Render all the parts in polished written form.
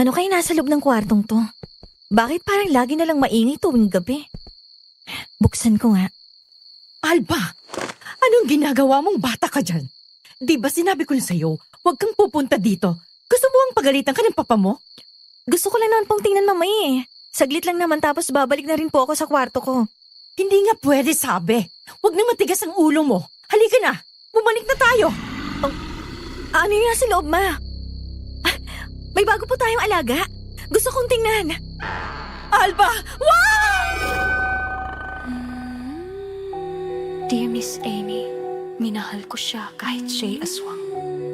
Ano kayo nasa loob ng kwartong to? Bakit parang lagi na lang maingay tuwing gabi? Buksan ko nga. Alba, anong ginagawa mong bata ka dyan? Di ba sinabi ko na sa'yo, huwag kang pupunta dito. Gusto mo ang pagalitan ka ng papa mo? Gusto ko lang naman pong tingnan mamaya eh. Saglit lang naman tapos babalik na rin po ako sa kwarto ko. Hindi nga pwede sabi. Huwag na matigas ang ulo mo. Halika na, bumalik na tayo. Ano yung nasa loob, ma? May bago po tayong alaga. Gusto kong tingnan. Alba, wow! Dear Miss Amy, minahal ko siya kahit siya'y aswang.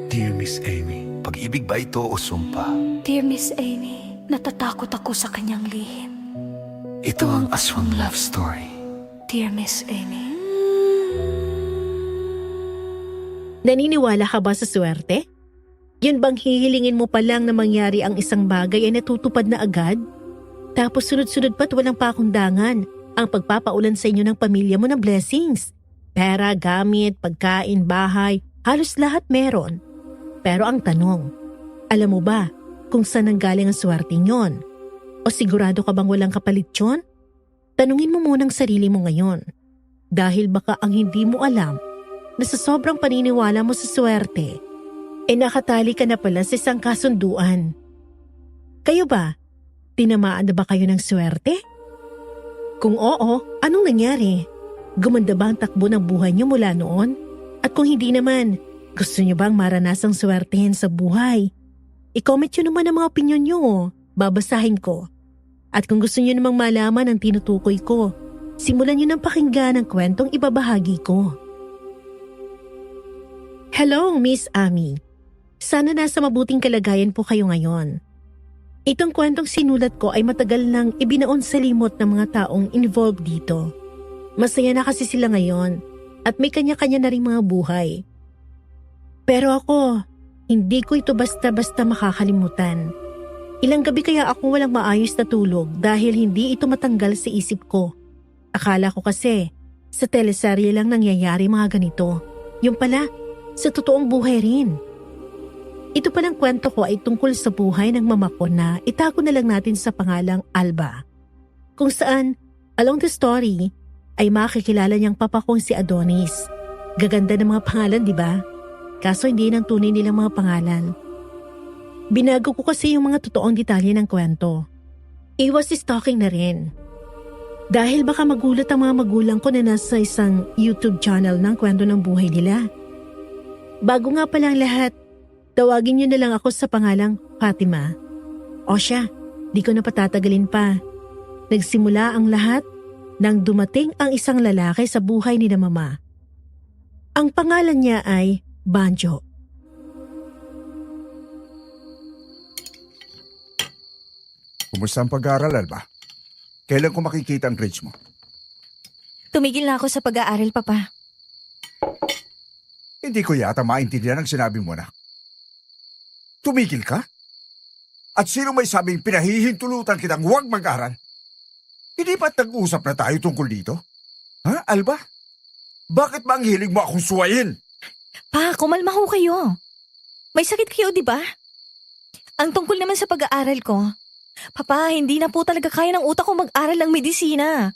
Dear Miss Amy, pag-ibig ba ito o sumpa? Dear Miss Amy, natatakot ako sa kanyang lihim. Ito ang aswang love story. Dear Miss Amy. Naniniwala ka ba sa swerte? Yun bang hihilingin mo pa lang na mangyari ang isang bagay ay natutupad na agad? Tapos sunod-sunod pa't walang pakundangan ang pagpapaulan sa inyo ng pamilya mo ng blessings. Pera, gamit, pagkain, bahay, halos lahat meron. Pero ang tanong, alam mo ba kung saan nanggaling ang swerte nyon? O sigurado ka bang walang kapalit yun? Tanungin mo munang sarili mo ngayon. Dahil baka ang hindi mo alam na sa sobrang paniniwala mo sa swerte, nakatali ka na pala sa isang kasunduan. Kayo ba? Tinamaan na ba kayo ng swerte? Kung oo, anong nangyari? Gumanda ba ang takbo ng buhay niyo mula noon? At kung hindi naman, gusto niyo bang maranasang swertehin sa buhay? I-comment nyo naman ang mga opinyon niyo, babasahin ko. At kung gusto niyo namang malaman ang tinutukoy ko, simulan niyo ng pakinggan ang kwentong ibabahagi ko. Hello, Miss Amy. Sana nasa mabuting kalagayan po kayo ngayon. Itong kwentong sinulat ko ay matagal nang ibinaon sa limot ng mga taong involved dito. Masaya na kasi sila ngayon at may kanya-kanya na rin mga buhay. Pero ako, hindi ko ito basta-basta makakalimutan. Ilang gabi kaya ako walang maayos na tulog dahil hindi ito matanggal sa isip ko. Akala ko kasi, sa teleserye lang nangyayari mga ganito. Yung pala, sa totoong buhay rin. Ito palang kwento ko ay tungkol sa buhay ng mama ko na itago na lang natin sa pangalang Alba. Kung saan, along the story, ay makikilala niyang papa kong si Adonis. Gaganda ng mga pangalan, di ba? Kaso hindi nang tunay nilang mga pangalan. Binago ko kasi yung mga totoong detalye ng kwento. Iwas stalking na rin. Dahil baka magulat ang mga magulang ko na nasa isang YouTube channel ng kwento ng buhay nila. Bago nga palang lahat, tawagin niyo na lang ako sa pangalang Fatima. O siya, di ko na patatagalin pa. Nagsimula ang lahat nang dumating ang isang lalaki sa buhay ni na mama. Ang pangalan niya ay Banjo. Kumusta ang pag-aaral, Alba? Kailan ko makikita ang grades mo? Tumigil na ako sa pag-aaral, Papa. Hindi ko yata maintindihan ang sinabi mo na. Tumigil ka? At sino may sabing pinahihintulutan kitang huwag mag-aral? Hindi ba't nag-usap na tayo tungkol dito? Ha, Alba? Bakit ba ang hilig mo akong suwayin? Pa, kumalma ho kayo. May sakit kayo, di ba? Ang tungkol naman sa pag-aaral ko, Papa, hindi na po talaga kaya ng utak ko mag-aral ng medisina.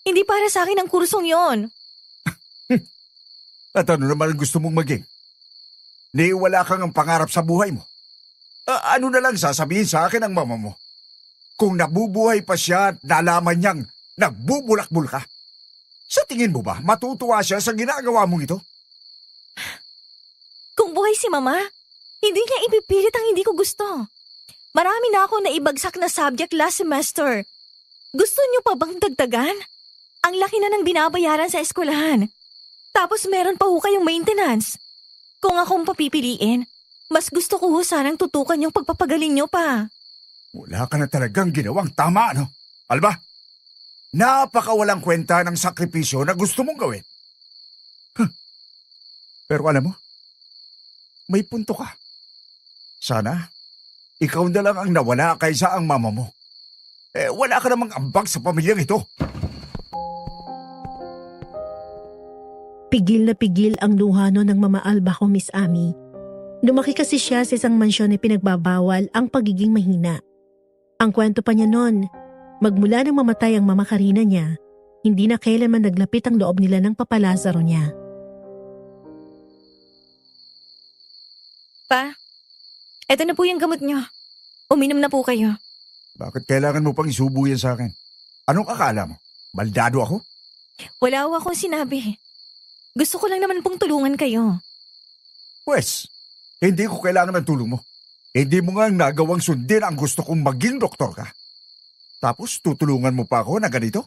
Hindi para sa akin ang kursong yon. At ano naman ang gusto mong maging? Ni wala kang ang pangarap sa buhay mo. Ano na lang sasabihin sa akin ng mama mo? Kung nabubuhay pa siya at nalaman niyang nagbubulakbul ka, sa tingin mo ba matutuwa siya sa ginagawa mong ito? Kung buhay si Mama, hindi niya ipipilit ang hindi ko gusto. Marami na ako naibagsak na subject last semester. Gusto niyo pa bang dagdagan? Ang laki na ng binabayaran sa eskwelahan. Tapos meron pa ho kayong maintenance. Kung akong papipiliin, mas gusto ko ho sanang tutukan yung pagpapagaling niyo pa. Wala ka na talagang ginawang tama, no? Alba, napakawalang kwenta ng sakripisyo na gusto mong gawin. Pero alam mo, may punto ka. Sana, ikaw na lang ang nawala kaysa ang mama mo. Wala ka namang ambag sa pamilyang ito. Pigil na pigil ang luha no ng mama Alba ko, Miss Amy. Lumaki kasi siya sa isang mansyon na pinagbabawal ang pagiging mahina. Ang kwento pa niya noon, magmula nang mamatay ang mama Karina niya, hindi na kailanman naglapit ang loob nila ng Papa Lazaro niya. Pa, eto na po yung gamot nyo. Uminom na po kayo. Bakit kailangan mo pang isubo yan sa akin? Anong akala mo? Baldado ako? Wala ho akong sinabi. Gusto ko lang naman pong tulungan kayo. Pwes, hindi ko kailangan ng tulong mo. Hindi mo nga nagawang sundin ang gusto kong maging doktor ka. Tapos tutulungan mo pa ako na ganito?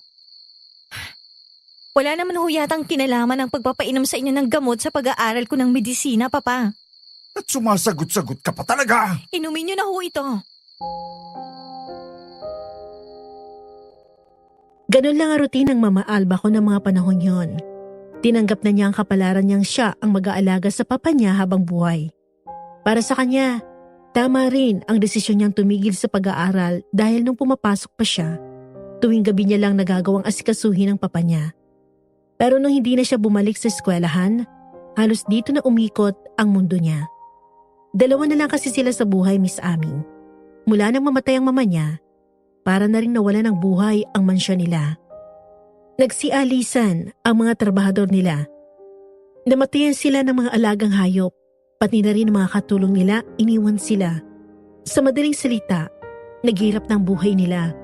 Wala naman ho yatang kinalaman ang pagpapainom sa inyo ng gamot sa pag-aaral ko ng medisina, Papa. At sumasagot-sagot ka pa talaga. Inumin nyo na ho ito. Ganun lang ang routine ng Mama Alba ko ng mga panahon yon. Tinanggap na niya ang kapalaran niyang siya ang mag-aalaga sa papa niya habang buhay. Para sa kanya, tama rin ang desisyon niyang tumigil sa pag-aaral dahil nung pumapasok pa siya, tuwing gabi niya lang nagagawang asikasuhin ng papa niya. Pero nung hindi na siya bumalik sa eskwelahan, halos dito na umikot ang mundo niya. Dalawa na lang kasi sila sa buhay, Miss Aming. Mula nang mamatay ang mama niya, para na rin nawala ng buhay ang mansyon nila. Nagsialisan ang mga trabahador nila. Namatayan sila ng mga alagang hayop, pati na rin ang mga katulong nila, iniwan sila. Sa madaling salita, naghirap ng buhay nila.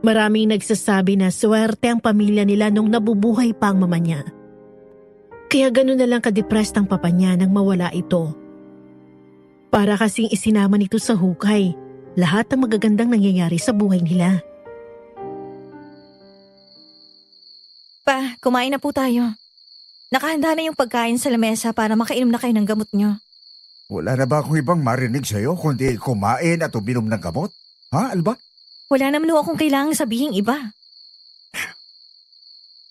Maraming nagsasabi na swerte ang pamilya nila nung nabubuhay pa ang mama niya. Kaya gano'n na lang ka-depressed ang papa niya nang mawala ito. Para kasing isinama nito sa hukay lahat ng magagandang nangyayari sa buhay nila. Pa, kumain na po tayo. Nakahanda na yung pagkain sa lamesa para makainom na kayo ng gamot nyo. Wala na ba akong ibang marinig sa'yo kundi kumain at uminom ng gamot? Ha, Alba? Wala naman ho akong kailangang sabihing iba.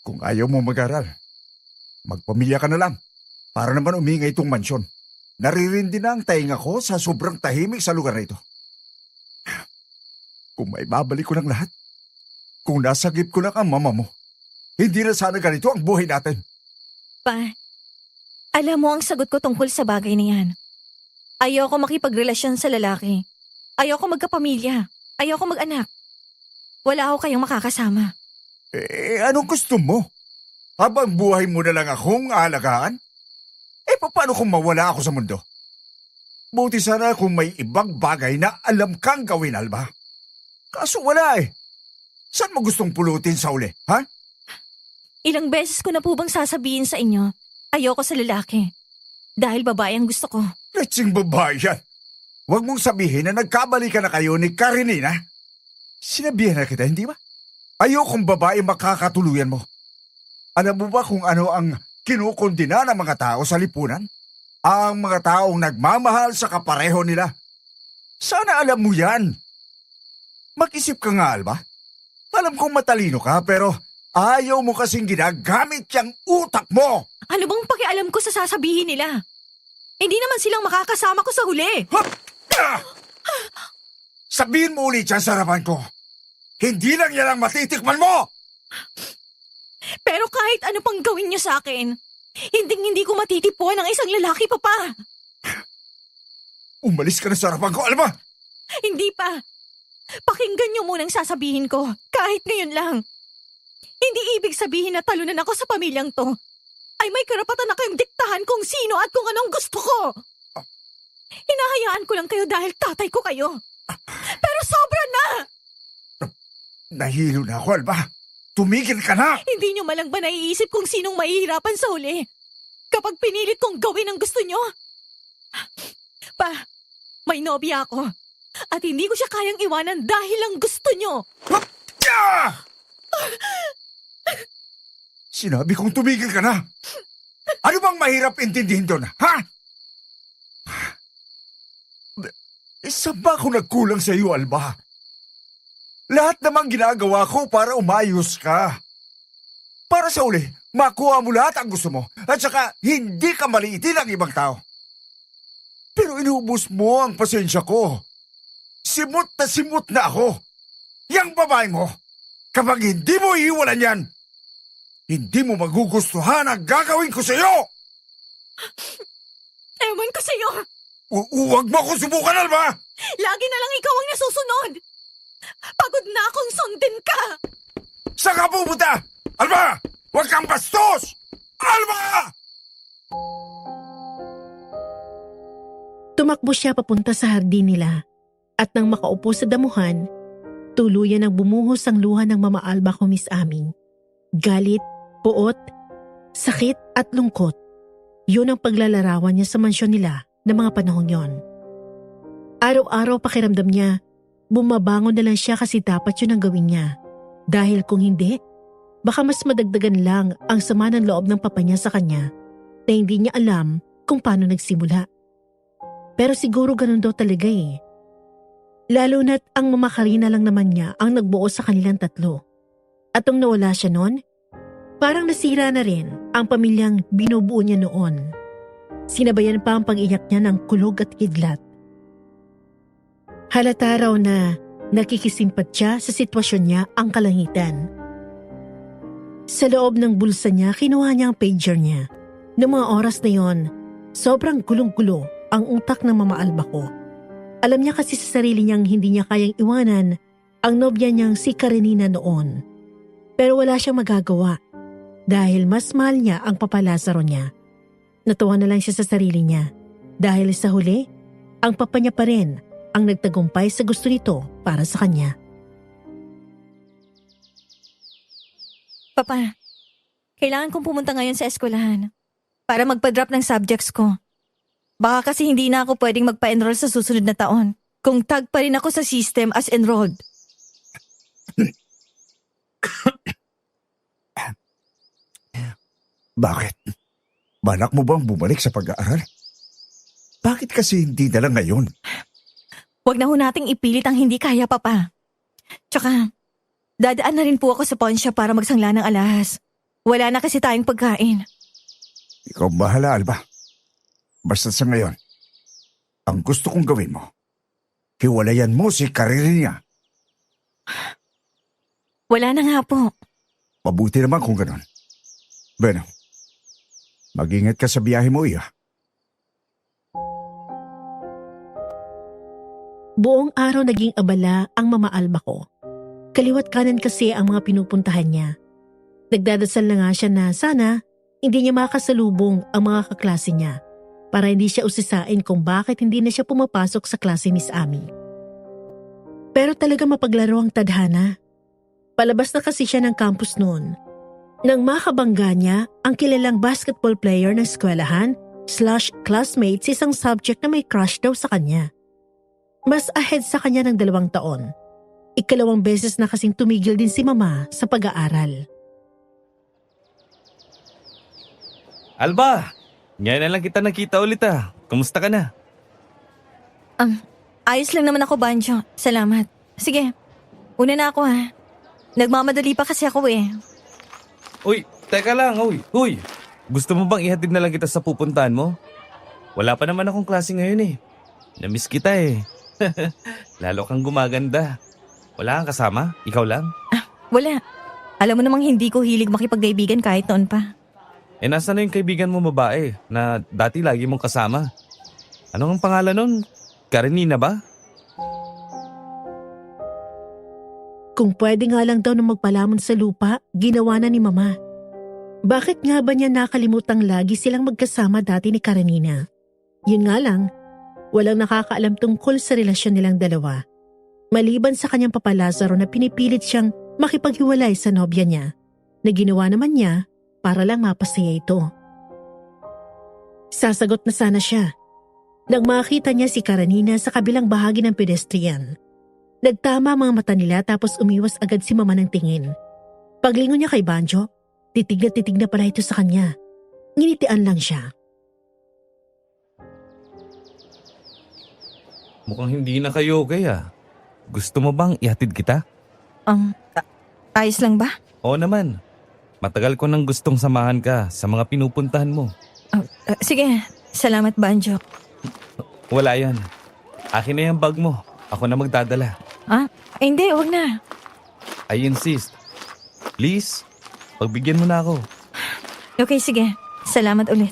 Kung ayaw mo mag-aral, magpamilya ka na lang para naman umingay itong mansyon. Naririndi na ang tainga ko sa sobrang tahimik sa lugar na ito. Kung may babalik ko ng lahat, kung nasagip ko lang ang mama mo, hindi na sana ganito ang buhay natin. Pa, alam mo ang sagot ko tungkol sa bagay na yan. Ayoko makipagrelasyon sa lalaki. Ayoko magkapamilya. Ayoko mag-anak. Wala ako kayong makakasama. Anong gusto mo? Habang buhay mo na lang akong aalagaan? Paano kung mawala ako sa mundo? Buti sana kung may ibang bagay na alam kang gawin, Alba. Kaso wala Saan mo gustong pulutin sa uli, ha? Ilang beses ko na po bang sasabihin sa inyo, ayoko sa lalaki. Dahil babae ang gusto ko. Letsing babae yan. Huwag mong sabihin na nagkabalikan na kayo ni Karenina. Sinabihan na kita, hindi ba? Ayokong babae makakatuluyan mo. Alam mo ba kung ano ang kinukondina ng mga tao sa lipunan? Ang mga taong nagmamahal sa kapareho nila. Sana alam mo yan. Mag-isip ka nga, Alba. Alam kong matalino ka, pero ayaw mo kasing ginagamit yung utak mo. Ano bang pakialam ko sa sasabihin nila? Hindi naman silang makakasama ko sa huli. Sabihin mo ulit yan sa harapan ko. Hindi lang yan ang matitikman mo! Pero kahit ano pang gawin niyo sa akin, hindi ko matitipuan ng isang lalaki, Papa. Umalis ka na sa harapan ko, Alba! Hindi pa. Pakinggan niyo munang sasabihin ko, kahit ngayon lang. Hindi ibig sabihin na talunan ako sa pamilyang to. Ay may karapatan na kayong diktahan kung sino at kung anong gusto ko. Hinahayaan ko lang kayo dahil tatay ko kayo. Pero sobra na! Nahilo na ako, Alba. Tumigil ka na! Hindi niyo malang ba naiisip kung sinong mahihirapan sa huli? Kapag pinilit kong gawin ang gusto niyo? Pa, may nobya ako. At hindi ko siya kayang iwanan dahil lang gusto niyo. Sinabi kong tumigil ka na. Ano bang mahirap intindihin doon, ha? Saan ba ako nagkulang sa iyo, Alba? Lahat namang ginagawa ko para umayos ka. Para sa uli, makuha mo lahat ang gusto mo at saka hindi ka maliitin ang ibang tao. Pero inubos mo ang pasensya ko. Simot na ako. Yang babae mo, kapag hindi mo iiwalan yan, hindi mo magugustuhan ang gagawin ko sa iyo! Ewan ko sa iyo! Huwag mo ako subukan, Alba! Lagi na lang ikaw ang nasusunod! Pagod na akong sundin ka! Saan ka pupunta? Alba! Huwag kang bastos! Alba! Tumakbo siya papunta sa hardin nila at nang makaupo sa damuhan, tuluyan ang bumuhos ang luha ng Mama Alba ko, Miss Amy. Galit, puot, sakit at lungkot. Yun ang paglalarawan niya sa mansyon nila ng mga panahong yon. Araw-araw pakiramdam niya, bumabangon na lang siya kasi dapat yun ang gawin niya. Dahil kung hindi, baka mas madagdagan lang ang sama ng loob ng papa niya sa kanya na hindi niya alam kung paano nagsimula. Pero siguro ganun daw talaga eh. Lalo na't ang Mama Karina lang naman niya ang nagbuo sa kanilang tatlo. At nung nawala siya noon, parang nasira na rin ang pamilyang binubuo niya noon. Sinabayan pa ang pag-iyak niya ng kulog at kidlat. Halata raw na nakikisimpat siya sa sitwasyon niya ang kalangitan. Sa loob ng bulsa niya, kinuha niya ang pager niya. Noong mga oras na yon, sobrang gulong-gulo ang utak ng Mama Alba ko. Alam niya kasi sa sarili niyang hindi niya kayang iwanan ang nobya niyang si Karenina noon. Pero wala siyang magagawa dahil mas mahal niya ang Papa Lazaro niya. Natuwa na lang siya sa sarili niya dahil sa huli, ang papa niya pa rin ang nagtagumpay sa gusto nito para sa kanya. Papa, kailangan kong pumunta ngayon sa eskwelahan para magpa-drop ng subjects ko. Baka kasi hindi na ako pwedeng magpa-enroll sa susunod na taon kung tag pa rin ako sa system as enrolled. Bakit? Balak mo bang bumalik sa pag-aaral? Bakit kasi hindi na lang ngayon? Huwag na ho nating ipilit ang hindi kaya, Papa. Tsaka, dadaan na rin po ako sa pawn shop para magsangla ng alahas. Wala na kasi tayong pagkain. Ikaw bahala, Alba. Basta sa ngayon, ang gusto kong gawin mo, hiwalayan mo si Karenina. Wala na nga po. Mabuti naman kung ganun. Bueno, mag-ingat ka sa biyahe mo, iya. Buong araw naging abala ang Mama Alba ko. Kaliwat kanan kasi ang mga pinupuntahan niya. Nagdadasal na nga siya na sana hindi niya makasalubong ang mga kaklase niya para hindi siya usisain kung bakit hindi na siya pumapasok sa klase Miss Amy. Pero talaga mapaglaro ang tadhana. Palabas na kasi siya ng campus noon. Nang makabangga niya ang kilalang basketball player ng eskwelahan /classmate sa isang subject na may crush daw sa kanya. Mas ahead sa kanya ng 2 taon. 2 beses na kasing tumigil din si Mama sa pag-aaral. Alba! Ngayon na lang kita nakita ulit ah. Kumusta ka na? Ayos lang naman ako, Banjo. Salamat. Sige, una na ako ha. Nagmamadali pa kasi ako eh. Uy, teka lang. Uy. Gusto mo bang ihatid na lang kita sa pupuntahan mo? Wala pa naman akong klase ngayon eh. Namiss kita eh. Lalo kang gumaganda. Wala kang kasama? Ikaw lang? Wala. Alam mo namang hindi ko hilig makipagkaibigan kahit noon pa. Eh nasa na yung kaibigan mo babae na dati lagi mong kasama? Anong ang pangalan nun? Karenina ba? Kung pwede nga lang daw na magpalamon sa lupa, ginawa na ni Mama. Bakit nga ba niya nakalimutang lagi silang magkasama dati ni Karenina? Yun nga lang, walang nakakaalam tungkol sa relasyon nilang dalawa. Maliban sa kanyang Papa Lazaro na pinipilit siyang makipaghiwalay sa nobya niya, na ginawa naman niya para lang mapasaya ito. Sasagot na sana siya nang makita niya si Karenina sa kabilang bahagi ng pedestrian. Nagtama ang mga mata nila tapos umiwas agad si Mama ng tingin. Paglingon niya kay Banjo, titig na pala ito sa kanya. Nginitian lang siya. Mukhang hindi na kayo okay ah. Gusto mo bang ihatid kita? Ayos lang ba? Oo naman. Matagal ko nang gustong samahan ka sa mga pinupuntahan mo. Sige, salamat Banjo. Wala yan. Akin na yung bag mo. Ako na magdadala. Hindi, wag na. I insist. Please, pagbigyan mo na ako. Okay, sige. Salamat ulit.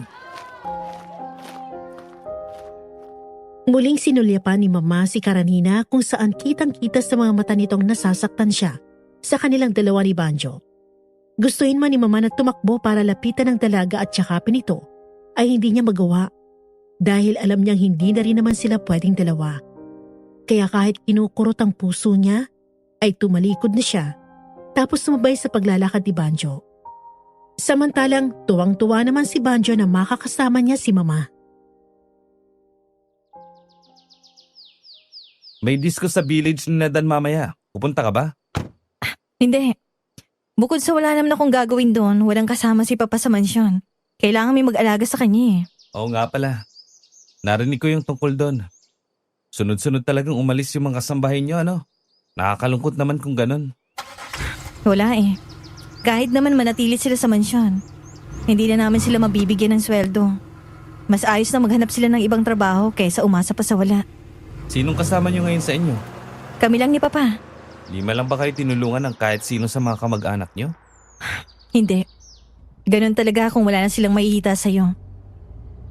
Muling sinulyapan ni Mama si Karanina kung saan kitang-kita sa mga mata nitong nasasaktan siya sa kanilang dalawa ni Banjo. Gustuin man ni Mama na tumakbo para lapitan ng dalaga at yakapin ito, ay hindi niya magawa dahil alam niyang hindi na rin naman sila pwedeng dalawa. Kaya kahit kinukurot ang puso niya, ay tumalikod na siya tapos sumabay sa paglalakad ni Banjo. Samantalang tuwang-tuwa naman si Banjo na makakasama niya si Mama. May disco sa village ni Nadan mamaya. Pupunta ka ba? Hindi. Bukod sa wala naman akong gagawin doon, walang kasama si Papa sa mansyon. Kailangan may mag-alaga sa kanya eh. Oo nga pala. Narinig ko yung tungkol doon. Sunod-sunod talagang umalis yung mga kasambahay niyo, ano? Nakakalungkot naman kung ganun. Wala eh. Kahit naman manatili sila sa mansyon, hindi na namin sila mabibigyan ng sweldo. Mas ayos na maghanap sila ng ibang trabaho kaysa umasa pa sa wala. Sinong kasama niyo ngayon sa inyo? Kami lang ni Papa. 5 lang ba kayo tinulungan ng kahit sino sa mga kamag-anak niyo? Hindi. Ganun talaga kung wala na silang maihita sa'yo.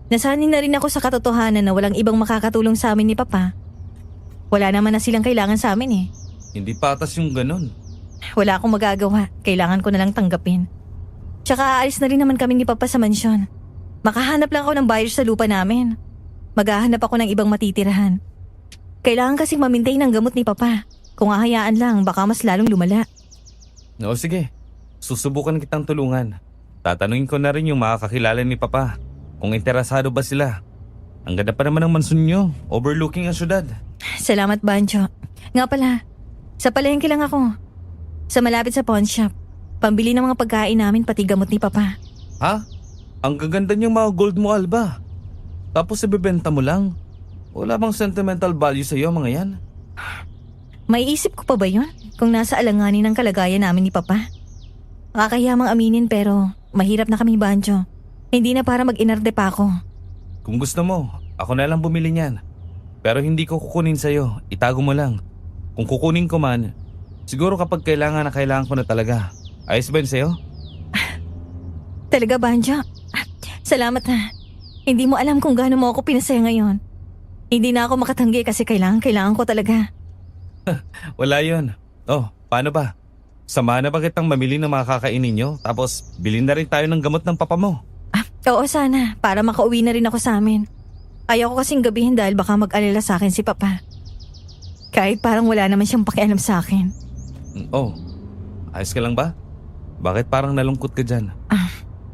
Nasanay na rin ako sa katotohanan na walang ibang makakatulong sa amin ni Papa. Wala naman na silang kailangan sa amin eh. Hindi patas yung ganun. Wala akong magagawa. Kailangan ko na lang tanggapin. Tsaka aalis na rin naman kami ni Papa sa mansyon. Makahanap lang ako ng buyer sa lupa namin. Maghahanap ako ng ibang matitirahan. Kailangan kasing mamintay ng gamot ni Papa. Kung hahayaan lang, baka mas lalong lumala. Oo sige, susubukan kitang tulungan. Tatanungin ko na rin yung makakakilala ni Papa kung interesado ba sila. Ang ganda pa naman ng mansyon nyo, overlooking ang syudad. Salamat, Banjo. Nga pala, sa palengke lang ako. Sa malapit sa pawn shop. Pambili ng mga pagkain namin pati gamot ni Papa. Ha? Ang gaganda niyang mga gold mo, Alba. Tapos ibebenta mo lang. Wala bang sentimental value sa'yo mga yan? May isip ko pa ba yun? Kung nasa alanganin ng kalagayan namin ni Papa? Nakakahiyamang aminin pero mahirap na kami, Banjo. Hindi na para mag-inarte pa ako. Kung gusto mo, ako na lang bumili niyan. Pero hindi ko kukunin sa'yo, itago mo lang. Kung kukunin ko man, siguro kapag kailangan ko na talaga. Ayos ba yun sa'yo? Talaga, Banjo? Salamat ha. Hindi mo alam kung gaano mo ako pinasaya ngayon. Hindi na ako makatanggi kasi kailangan ko talaga. Wala yun. Oh, paano ba? Samahan na ba kitang mamili ng mga kakainin nyo? Tapos bilhin na rin tayo ng gamot ng papa mo. Oo sana, para makauwi na rin ako sa amin. Ayaw ko kasing gabihin dahil baka mag-alala sa akin si Papa. Kahit parang wala naman siyang pakialam sa akin. Oh, ayos ka lang ba? Bakit parang nalungkot ka dyan?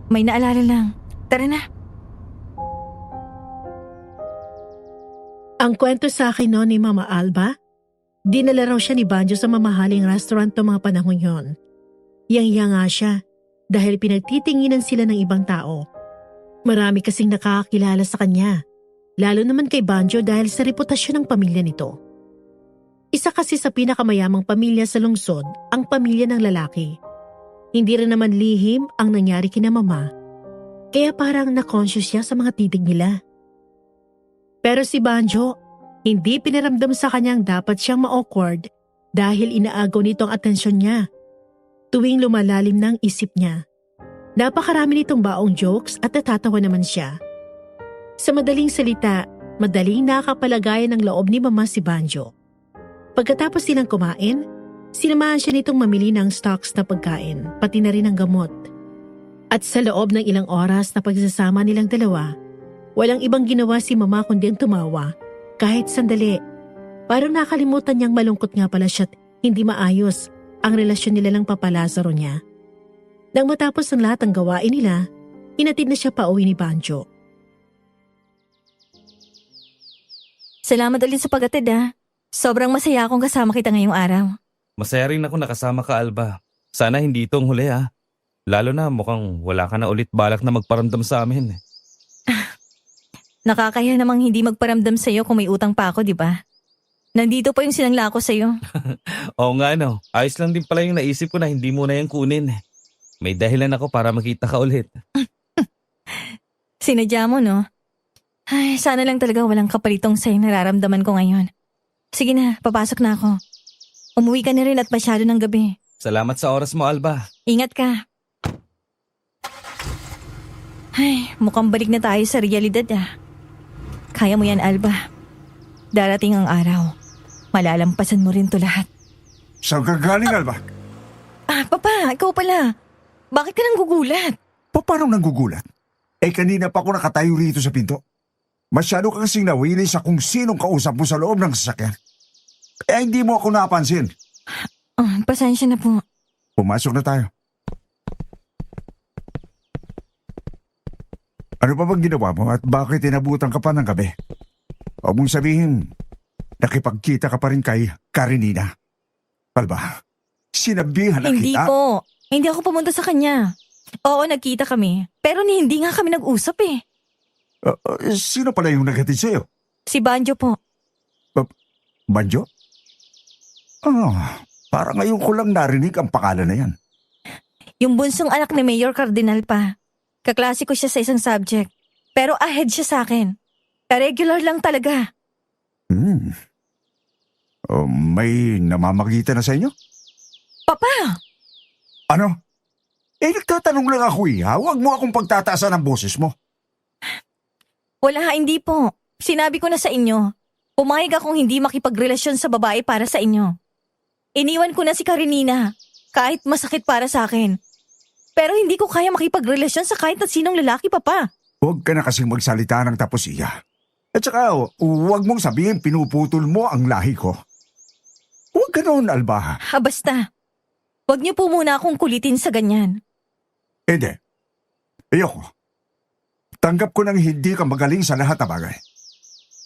May naalala lang. Tara na. Ang kwento sa akin noon ni Mama Alba, dinala raw siya ni Banjo sa mamahaling restaurant noong mga panahon yon. Yang-iya nga siya dahil pinagtitinginan sila ng ibang tao. Marami kasing nakakakilala sa kanya, lalo naman kay Banjo dahil sa reputasyon ng pamilya nito. Isa kasi sa pinakamayamang pamilya sa lungsod ang pamilya ng lalaki. Hindi rin naman lihim ang nangyari kina Mama, kaya parang na-conscious siya sa mga titig nila. Pero si Banjo, hindi pinaramdam sa kanyang dapat siyang ma-awkward dahil inaagaw nito ang atensyon niya. Tuwing lumalalim ng isip niya, napakarami nitong baong jokes at natatawa naman siya. Sa madaling salita, madaling nakakapalagayan ng loob ni Mama si Banjo. Pagkatapos silang kumain, sinamahan siya nitong mamili ng stocks na pagkain, pati na rin ang gamot. At sa loob ng ilang oras na pagsasama nilang dalawa, walang ibang ginawa si Mama kundi ang tumawa, kahit sandali. Parang nakalimutan niyang malungkot nga pala siya at hindi maayos ang relasyon nila ng Papa Lazaro niya. Nang matapos ang lahat ng gawain nila, hinatid na siya pauwi ni Banjo. Salamat ulit sa pag-atid ha. Sobrang masaya akong kasama kita ngayong araw. Masaya rin ako nakasama ka, Alba. Sana hindi itong huli ha. Lalo na mukhang wala ka na ulit balak na magparamdam sa amin. Nakakaya namang hindi magparamdam sa'yo kung may utang pa ako, di ba? Nandito pa yung sinangla ko sa'yo. Oo nga no, ayos lang din pala yung naisip ko na hindi mo na yung kunin. May dahilan ako para makita ka ulit. Sinadya mo, no? Ay, sana lang talaga walang kapalitong sa'yo nararamdaman ko ngayon. Sige na, papasok na ako. Umuwi ka na rin at masyado ng gabi. Salamat sa oras mo, Alba. Ingat ka. Ay, mukhang balik na tayo sa realidad ah. Kaya mo yan, Alba. Darating ang araw. Malalampasan mo rin to lahat. Saan ka galing, Alba? Papa, ikaw pala. Bakit ka nang gugulat? Paano nanggugulat? Kanina pa ako nakatayo rito sa pinto. Masyado ka kasing nawili sa kung sinong kausap mo sa loob ng sasakyan. Kaya hindi mo ako napansin. Pasensya na po. Pumasok na tayo. Ano pa bang ginawa mo at bakit inabutan ka pa ng gabi? Huwag mong sabihin, nakipagkita ka pa rin kay Karenina. Alba, sinabihan na Hindi kita. po. Hindi ako pumunta sa kanya. Oo, nagkita kami. Pero hindi nga kami nag-usap eh. Sino pala yung naghatid sa'yo? Si Banjo po. Banjo? Parang ngayon ko lang narinig ang pangalan na yan. Yung bunsong anak ni Mayor Cardinal pa. Kaklase ko siya sa isang subject. Pero ahead siya sa akin. Regular lang talaga. May namamagitan na sa inyo? Papa! Ano? Nagtatanong lang ako Huwag mo akong pagtataasan ng boses mo. Wala, hindi po. Sinabi ko na sa inyo. Pumayag akong hindi makipagrelasyon sa babae para sa inyo. Iniwan ko na si Karenina. Kahit masakit para sa akin. Pero hindi ko kaya makipagrelasyon sa kahit na sinong lalaki, Papa. Huwag ka na kasing magsalita ng tapos iya. At saka, huwag mong sabihin pinuputol mo ang lahi ko. Huwag ka noon, Alba. Basta. Huwag niyo po muna akong kulitin sa ganyan. Hindi. Ayoko. Tanggap ko nang hindi ka magaling sa lahat na bagay.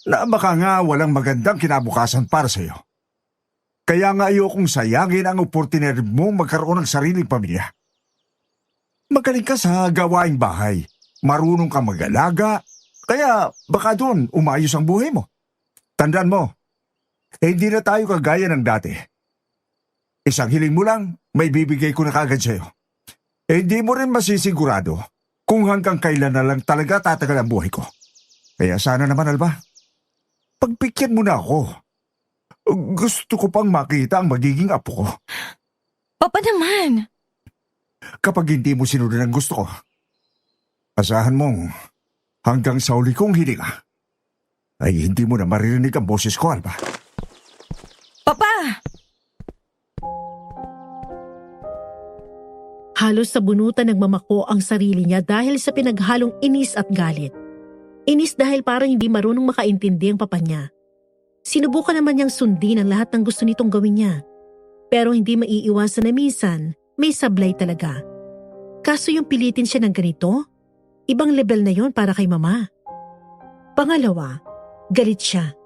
Na baka nga walang magandang kinabukasan para sa iyo. Kaya nga ayokong sayangin ang oportunidad mo magkaroon ng sariling pamilya. Magaling ka sa gawaing bahay. Marunong ka mag-alaga. Kaya baka doon umayos ang buhay mo. Tandaan mo, hindi na tayo kagaya ng dati. Isang hiling mo lang, may bibigay ko na kagad sa'yo. Hindi mo rin masisigurado kung hanggang kailan na lang talaga tatagal ang buhay ko. Kaya sana naman, Alba, pagpikyan mo na ako. Gusto ko pang makita ang magiging apo ko. Papa naman. Kapag hindi mo sinunod ang gusto ko, asahan mong hanggang sa uli kong hininga ay hindi mo na maririnig ang boses ko, Alba. Papa! Halos sa bunutan nagmamako ang sarili niya dahil sa pinaghalong inis at galit. Inis dahil parang hindi marunong makaintindi ang papa niya. Sinubukan naman niyang sundin ang lahat ng gusto nitong gawin niya. Pero hindi maiiwasan na minsan, may sablay talaga. Kaso yung pilitin siya ng ganito, ibang level na yon para kay mama. Pangalawa, galit siya.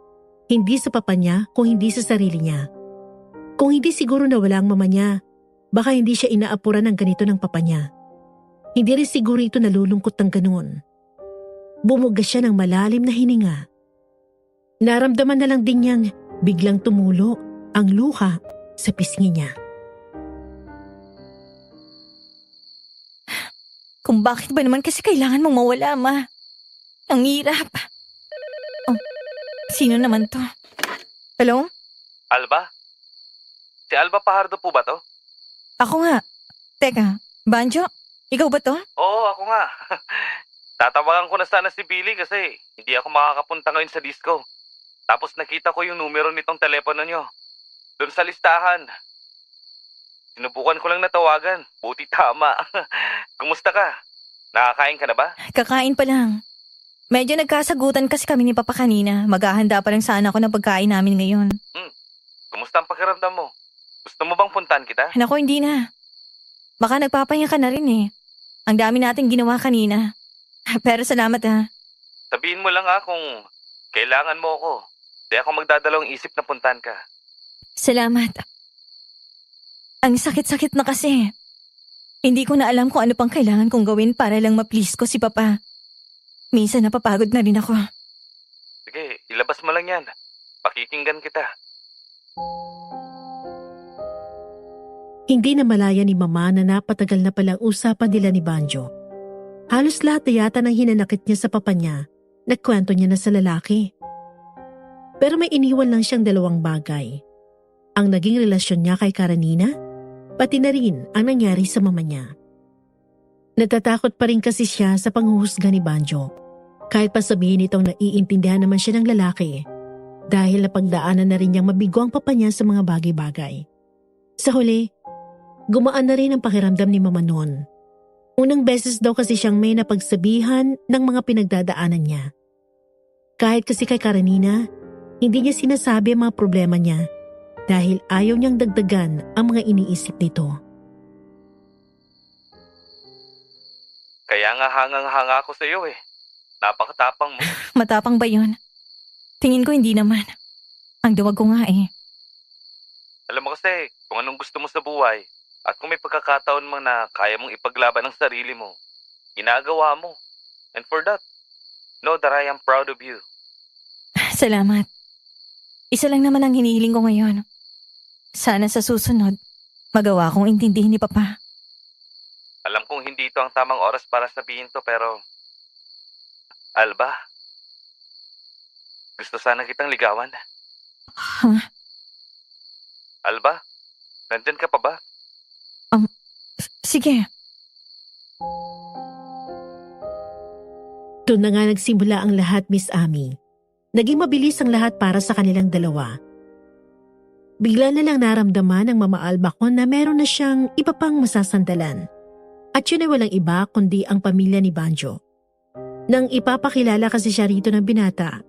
Hindi sa papa niya kung hindi sa sarili niya. Kung hindi siguro na wala ang mama niya, baka hindi siya inaapuran ng ganito ng papa niya. Hindi rin siguro ito nalulungkot ng ganun. Bumuga siya ng malalim na hininga. Naramdaman na lang din niyang biglang tumulo ang luha sa pisngi niya. Kung bakit ba naman kasi kailangan mong mawala, Ma? Ang hirap. Oh, sino naman to? Hello? Alba? Si Alba Pajardo po ba to? Ako nga. Teka, Banjo? Ikaw ba to? Oo, ako nga. Tatawagan ko na sana si Billy kasi hindi ako makakapunta ngayon sa disco. Tapos nakita ko yung numero nitong telepono nyo. Doon sa listahan. Sinubukan ko lang natawagan. Buti tama. Kumusta ka? Nakakain ka na ba? Kakain pa lang. Medyo nagkasagutan kasi kami ni Papa kanina. Maghahanda pa lang sana ako ng pagkain namin ngayon. Kumusta ang pakiramdam mo? Gusto mo bang puntahan kita? Naku, hindi na. Baka nagpapahinga ka na rin eh. Ang dami nating ginawa kanina. Pero salamat ha. Sabihin mo lang kung kailangan mo ako. Di ako magdadalawang isip na puntahan ka. Salamat. Ang sakit-sakit na kasi. Hindi ko na alam kung ano pang kailangan kong gawin para lang ma-please ko si Papa. Minsan napapagod na rin ako. Sige, ilabas mo lang yan. Pakikinggan kita. Hindi na malaya ni Mama na napatagal na palang usapan nila ni Banjo. Halos lahat na yata ng hinanakit niya sa papa niya, nagkwento niya na sa lalaki. Pero may iniwan lang siyang dalawang bagay. Ang naging relasyon niya kay Karenina, pati na rin ang nangyari sa mama niya. Natatakot pa rin kasi siya sa panghuhusga ni Banjo. Kahit pa sabihin itong naiintindihan naman siya ng lalaki, dahil napagdaanan na rin niyang mabigo ang papa niya sa mga bagay-bagay. Sa huli, gumaan na rin ang pakiramdam ni Mama noon. Unang beses daw kasi siyang may napagsabihan ng mga pinagdadaanan niya. Kahit kasi kay Karenina, hindi niya sinasabi ang mga problema niya dahil ayaw niyang dagdagan ang mga iniisip nito. Kaya nga hangang-hanga ako sa iyo eh. Napakatapang mo. Matapang ba yun? Tingin ko hindi naman. Ang duwag ko nga eh. Alam mo kasi, kung anong gusto mo sa buhay, at kung may pagkakataon mo na kaya mong ipaglaban ang sarili mo, ginagawa mo. And for that, know that I am proud of you. Salamat. Isa lang naman ang hinihiling ko ngayon. Sana sa susunod, magawa kong intindihin ni Papa. Alam kong hindi ito ang tamang oras para sabihin to, pero... Alba, gusto sana kitang ligawan. Huh? Alba, nandyan ka pa ba? Sige. Doon na nga nagsimula ang lahat, Miss Amy. Naging mabilis ang lahat para sa kanilang dalawa. Bigla na lang naramdaman ng Mama Alba ko na meron na siyang iba pang masasandalan. At yun ay walang iba kundi ang pamilya ni Banjo. Nang ipapakilala kasi siya rito ng binata,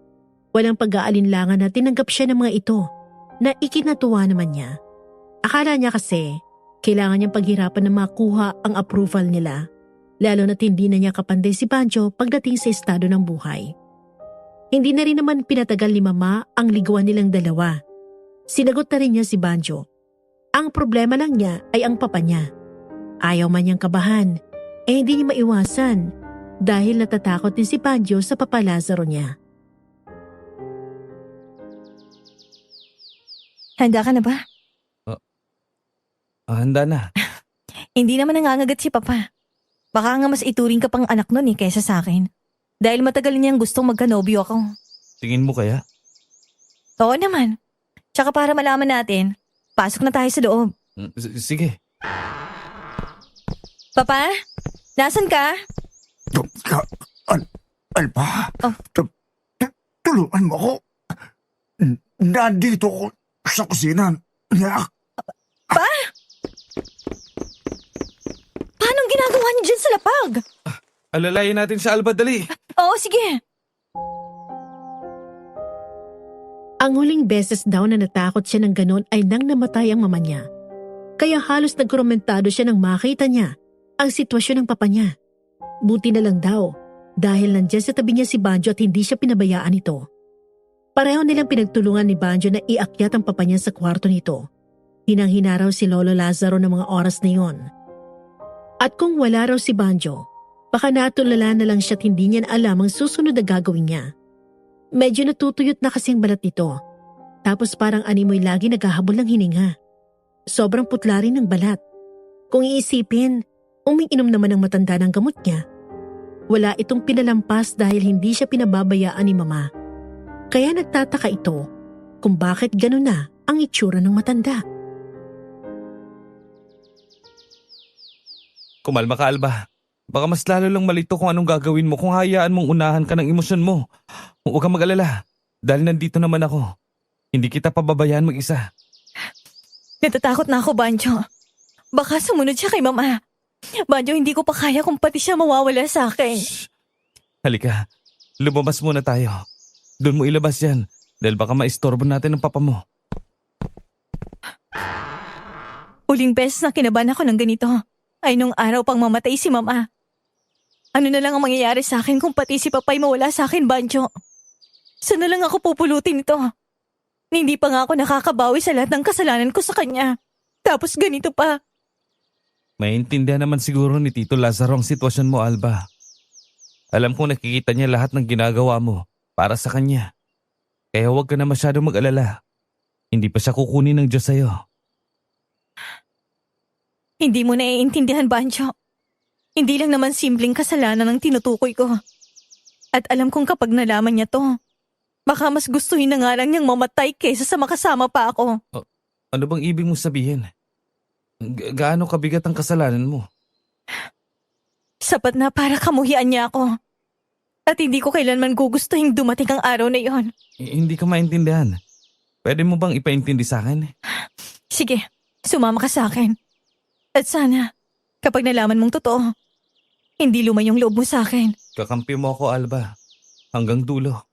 walang pag-aalinlangan na tinanggap siya ng mga ito na ikinatuwa naman niya. Akala niya kasi kailangan niyang paghirapan na makuha ang approval nila, lalo na't hindi na niya kapanday si Banjo pagdating sa estado ng buhay. Hindi na rin naman pinatagal ni Mama ang ligawan nilang dalawa. Sinagot na rin niya si Banjo. Ang problema lang niya ay ang papa niya. Ayaw man niyang kabahan, hindi niya maiwasan dahil natatakot din si Banjo sa Papa Lazaro niya. Handa ka na ba? Handa na. Hindi naman nangangagat si Papa. Baka nga mas ituring ka pang anak nun eh kaysa sa akin. Dahil matagal niyang gustong magkanobyo ako. Tingin mo kaya? Oo naman. Tsaka para malaman natin, pasok na tayo sa loob. Sige. Papa, nasan ka? Alba, Oh. tulungan mo ako. Nandito ako sa kusina. Paano ginagawa niyo dyan sa lapag? Alalayan natin si Alba, dali. Oo, sige. Ang huling beses daw na natakot siya ng ganon ay nang namatay ang mama niya. Kaya halos nagkomentado siya nang makita niya ang sitwasyon ng papa niya. Buti na lang daw dahil nandiyan sa tabi niya si Banjo at hindi siya pinabayaan nito. Pareho nilang pinagtulungan ni Banjo na iakyat ang papa niya sa kwarto nito. Hinang-hina raw si Lolo Lazaro ng mga oras na yon. At kung wala raw si Banjo, baka natulala na lang siya at hindi niya na alam ang susunod na gagawin niya. Medyo natutuyot na kasi ang balat nito. Tapos parang animoy lagi naghahabol ng hininga. Sobrang putla rin ng balat. Kung iisipin, umiinom naman ng matanda ng gamot niya. Wala itong pinalampas dahil hindi siya pinababayaan ni Mama. Kaya nagtataka ito kung bakit gano'n na ang itsura ng matanda. Kumalma ka, Alba. Baka mas lalo lang malito kung anong gagawin mo kung hayaan mong unahan ka ng emosyon mo. Huwag kang mag-alala. Dahil nandito naman ako. Hindi kita pababayaan mag-isa. Natatakot na ako, Banjo. Baka sumunod siya kay Mama. Banjo, hindi ko pa kaya kung pati siya mawawala sa akin. Shh! Halika, lumabas muna tayo. Doon mo ilabas yan. Dahil baka maistorbo natin ang papa mo. Uling beses na kinabahan ako ng ganito ay nung araw pang mamatay si Mama. Ano na lang ang mangyayari sa akin kung pati si Papay mawala sa akin, Banjo? Saan na lang ako pupulutin ito? Hindi pa nga ako nakakabawi sa lahat ng kasalanan ko sa kanya. Tapos ganito pa. Maintindihan naman siguro ni Tito Lazaro ang sitwasyon mo, Alba. Alam kong nakikita niya lahat ng ginagawa mo para sa kanya. Kaya huwag ka na masyadong mag-alala. Hindi pa siya kukunin ng Diyos sa'yo. Hindi mo naiintindihan, Banjo. Hindi lang naman simpleng kasalanan ang tinutukoy ko. At alam kong kapag nalaman niya to, baka mas gustuhin na nga lang niyang mamatay kaysa sa makasama pa ako. Ano bang ibig mong sabihin? Gaano kabigat ang kasalanan mo? Sapat na para kamuhian niya ako. At hindi ko kailanman gugustuhin dumating ang araw na iyon. Hindi ka maintindihan. Pwede mo bang ipaintindi sa akin? Sige, sumama ka sa akin. At sana, kapag nalaman mong totoo, hindi lumayong loob mo sa akin. Kakampi mo ako, Alba. Hanggang dulo.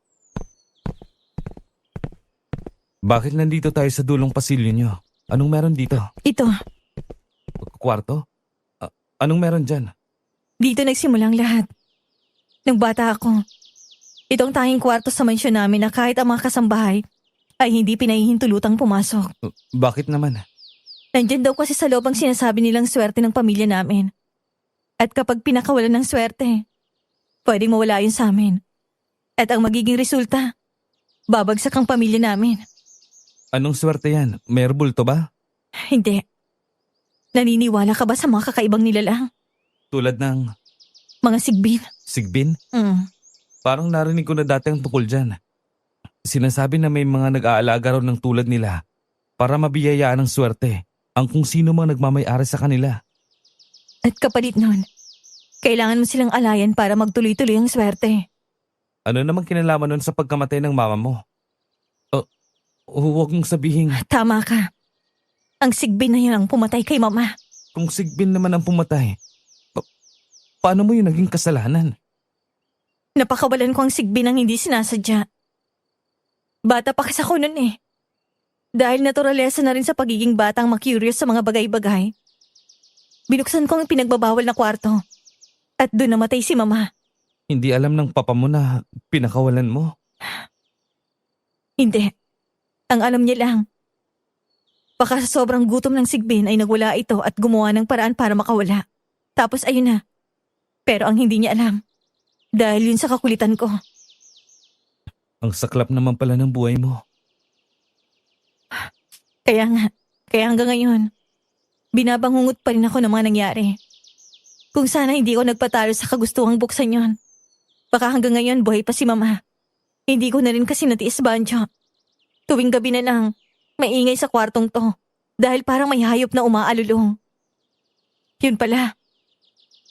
Bakit nandito tayo sa dulong pasilyo nyo? Anong meron dito? Ito, Kwarto? Anong meron dyan? dito nagsimulang lahat. Nung bata ako, itong tanging kwarto sa mansyon namin na kahit ang mga kasambahay ay hindi pinahihintulutang pumasok. Bakit naman? Nandyan daw kasi sa loob ang sinasabi nilang swerte ng pamilya namin. At kapag pinakawalan ng swerte, pwedeng mawala yun sa amin. At ang magiging resulta, babagsak ang pamilya namin. Anong swerte yan? May bulto ba? Hindi. Naniniwala ka ba sa mga kakaibang nilalang? Tulad ng Mga sigbin? sigbin? Parang narinig ko na dati ang tungkol dyan. Sinasabi na may mga nag-aalaga raw ng tulad nila para mabiyayaan ng swerte ang kung sino mang nagmamay-ari sa kanila. At kapalit nun, kailangan mo silang alayan para magtuloy-tuloy ang swerte. Ano namang kinalaman nun sa pagkamatay ng mama mo? Huwag mong sabihin Tama ka. Ang sigbin na yun ang pumatay kay mama. kung sigbin naman ang pumatay. Paano mo yun naging kasalanan? Napakawalan ko ang sigbin ang hindi sinasadya. Bata pa kasi ako nun eh. Dahil naturalesa na rin sa pagiging batang makurious sa mga bagay-bagay. Binuksan ko ang pinagbabawal na kwarto. At doon namatay si mama. Hindi alam ng papa mo na pinakawalan mo. Hindi. Ang alam niya lang. Baka sa sobrang gutom ng sigbin ay nagwala ito at gumawa ng paraan para makawala. Tapos ayun na. Pero ang hindi niya alam. Dahil yun sa kakulitan ko. Ang saklap naman pala ng buhay mo. Kaya nga. Kaya hanggang ngayon, binabangungot pa rin ako ng mga nangyari. Kung sana hindi ko nagpatalo sa kagustuhang buksan yon. Baka hanggang ngayon buhay pa si mama. Hindi ko na rin kasi natiis Banjo. Tuwing gabi na lang, maingay sa kwartong to. Dahil parang may hayop na umaalulong. Yun pala.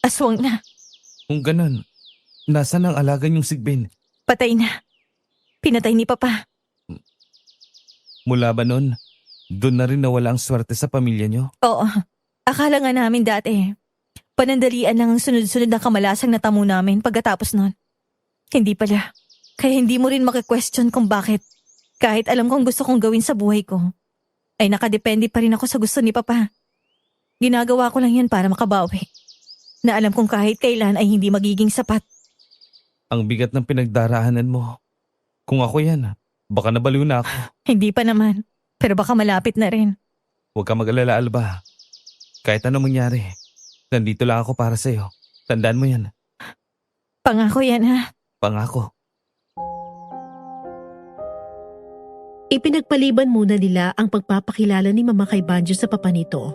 Aswang na. Kung ganun, nasaan ang alaga niyong sigbin? Patay na. Pinatay ni Papa. Mula ba nun, doon na rin nawala ang swerte sa pamilya niyo? Oo. Akala nga namin dati. Panandalian lang ang sunod-sunod na kamalasang natamo namin pagkatapos nun. Hindi pala. Kaya hindi mo rin maki-question kung bakit. Kahit alam kong gusto kong gawin sa buhay ko, ay nakadepende pa rin ako sa gusto ni Papa. Ginagawa ko lang yan para makabawi. Na alam kong kahit kailan ay hindi magiging sapat. Ang bigat ng pinagdaraanan mo. Kung ako yan, baka nabaliw na ako. Hindi pa naman. Pero baka malapit na rin. Huwag ka mag-alala, Alba. Kahit anong mangyari, nandito lang ako para sa'yo. Tandaan mo yan. Pangako yan ha. Pangako. Ipinagpaliban muna nila ang pagpapakilala ni Mama kay Banjo sa papa nito.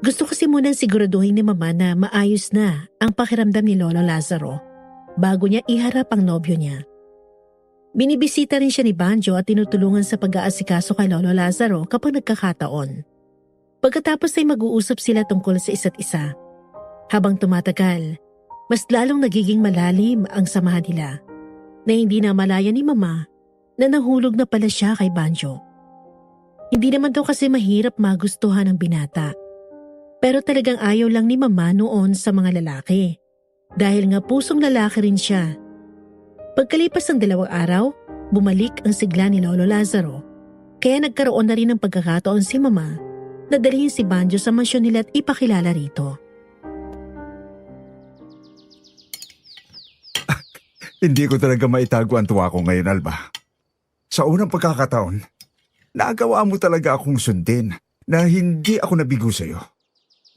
Gusto kasi munang siguraduhin ni Mama na maayos na ang pakiramdam ni Lolo Lazaro bago niya iharap ang nobyo niya. Binibisita rin siya ni Banjo at tinutulungan sa pag-aasikaso kay Lolo Lazaro kapag nagkakataon. Pagkatapos ay mag-uusap sila tungkol sa isa't isa. Habang tumatagal, mas lalong nagiging malalim ang samahan nila na hindi na malaya ni Mama na nahulog na pala siya kay Banjo. Hindi naman daw kasi mahirap magustuhan ng binata. Pero talagang ayaw lang ni Mama noon sa mga lalaki. Dahil nga pusong lalaki rin siya. Pagkalipas ng 2 araw, bumalik ang sigla ni Lolo Lazaro. Kaya nagkaroon na rin ng pagkakataon si Mama na dalhin si Banjo sa mansyon nila at ipakilala rito. Hindi ko talaga maitago ang tuwa ko ngayon, Alba. Sa unang pagkakataon, nagawa mo talaga akong sundin na hindi ako nabigo sa'yo.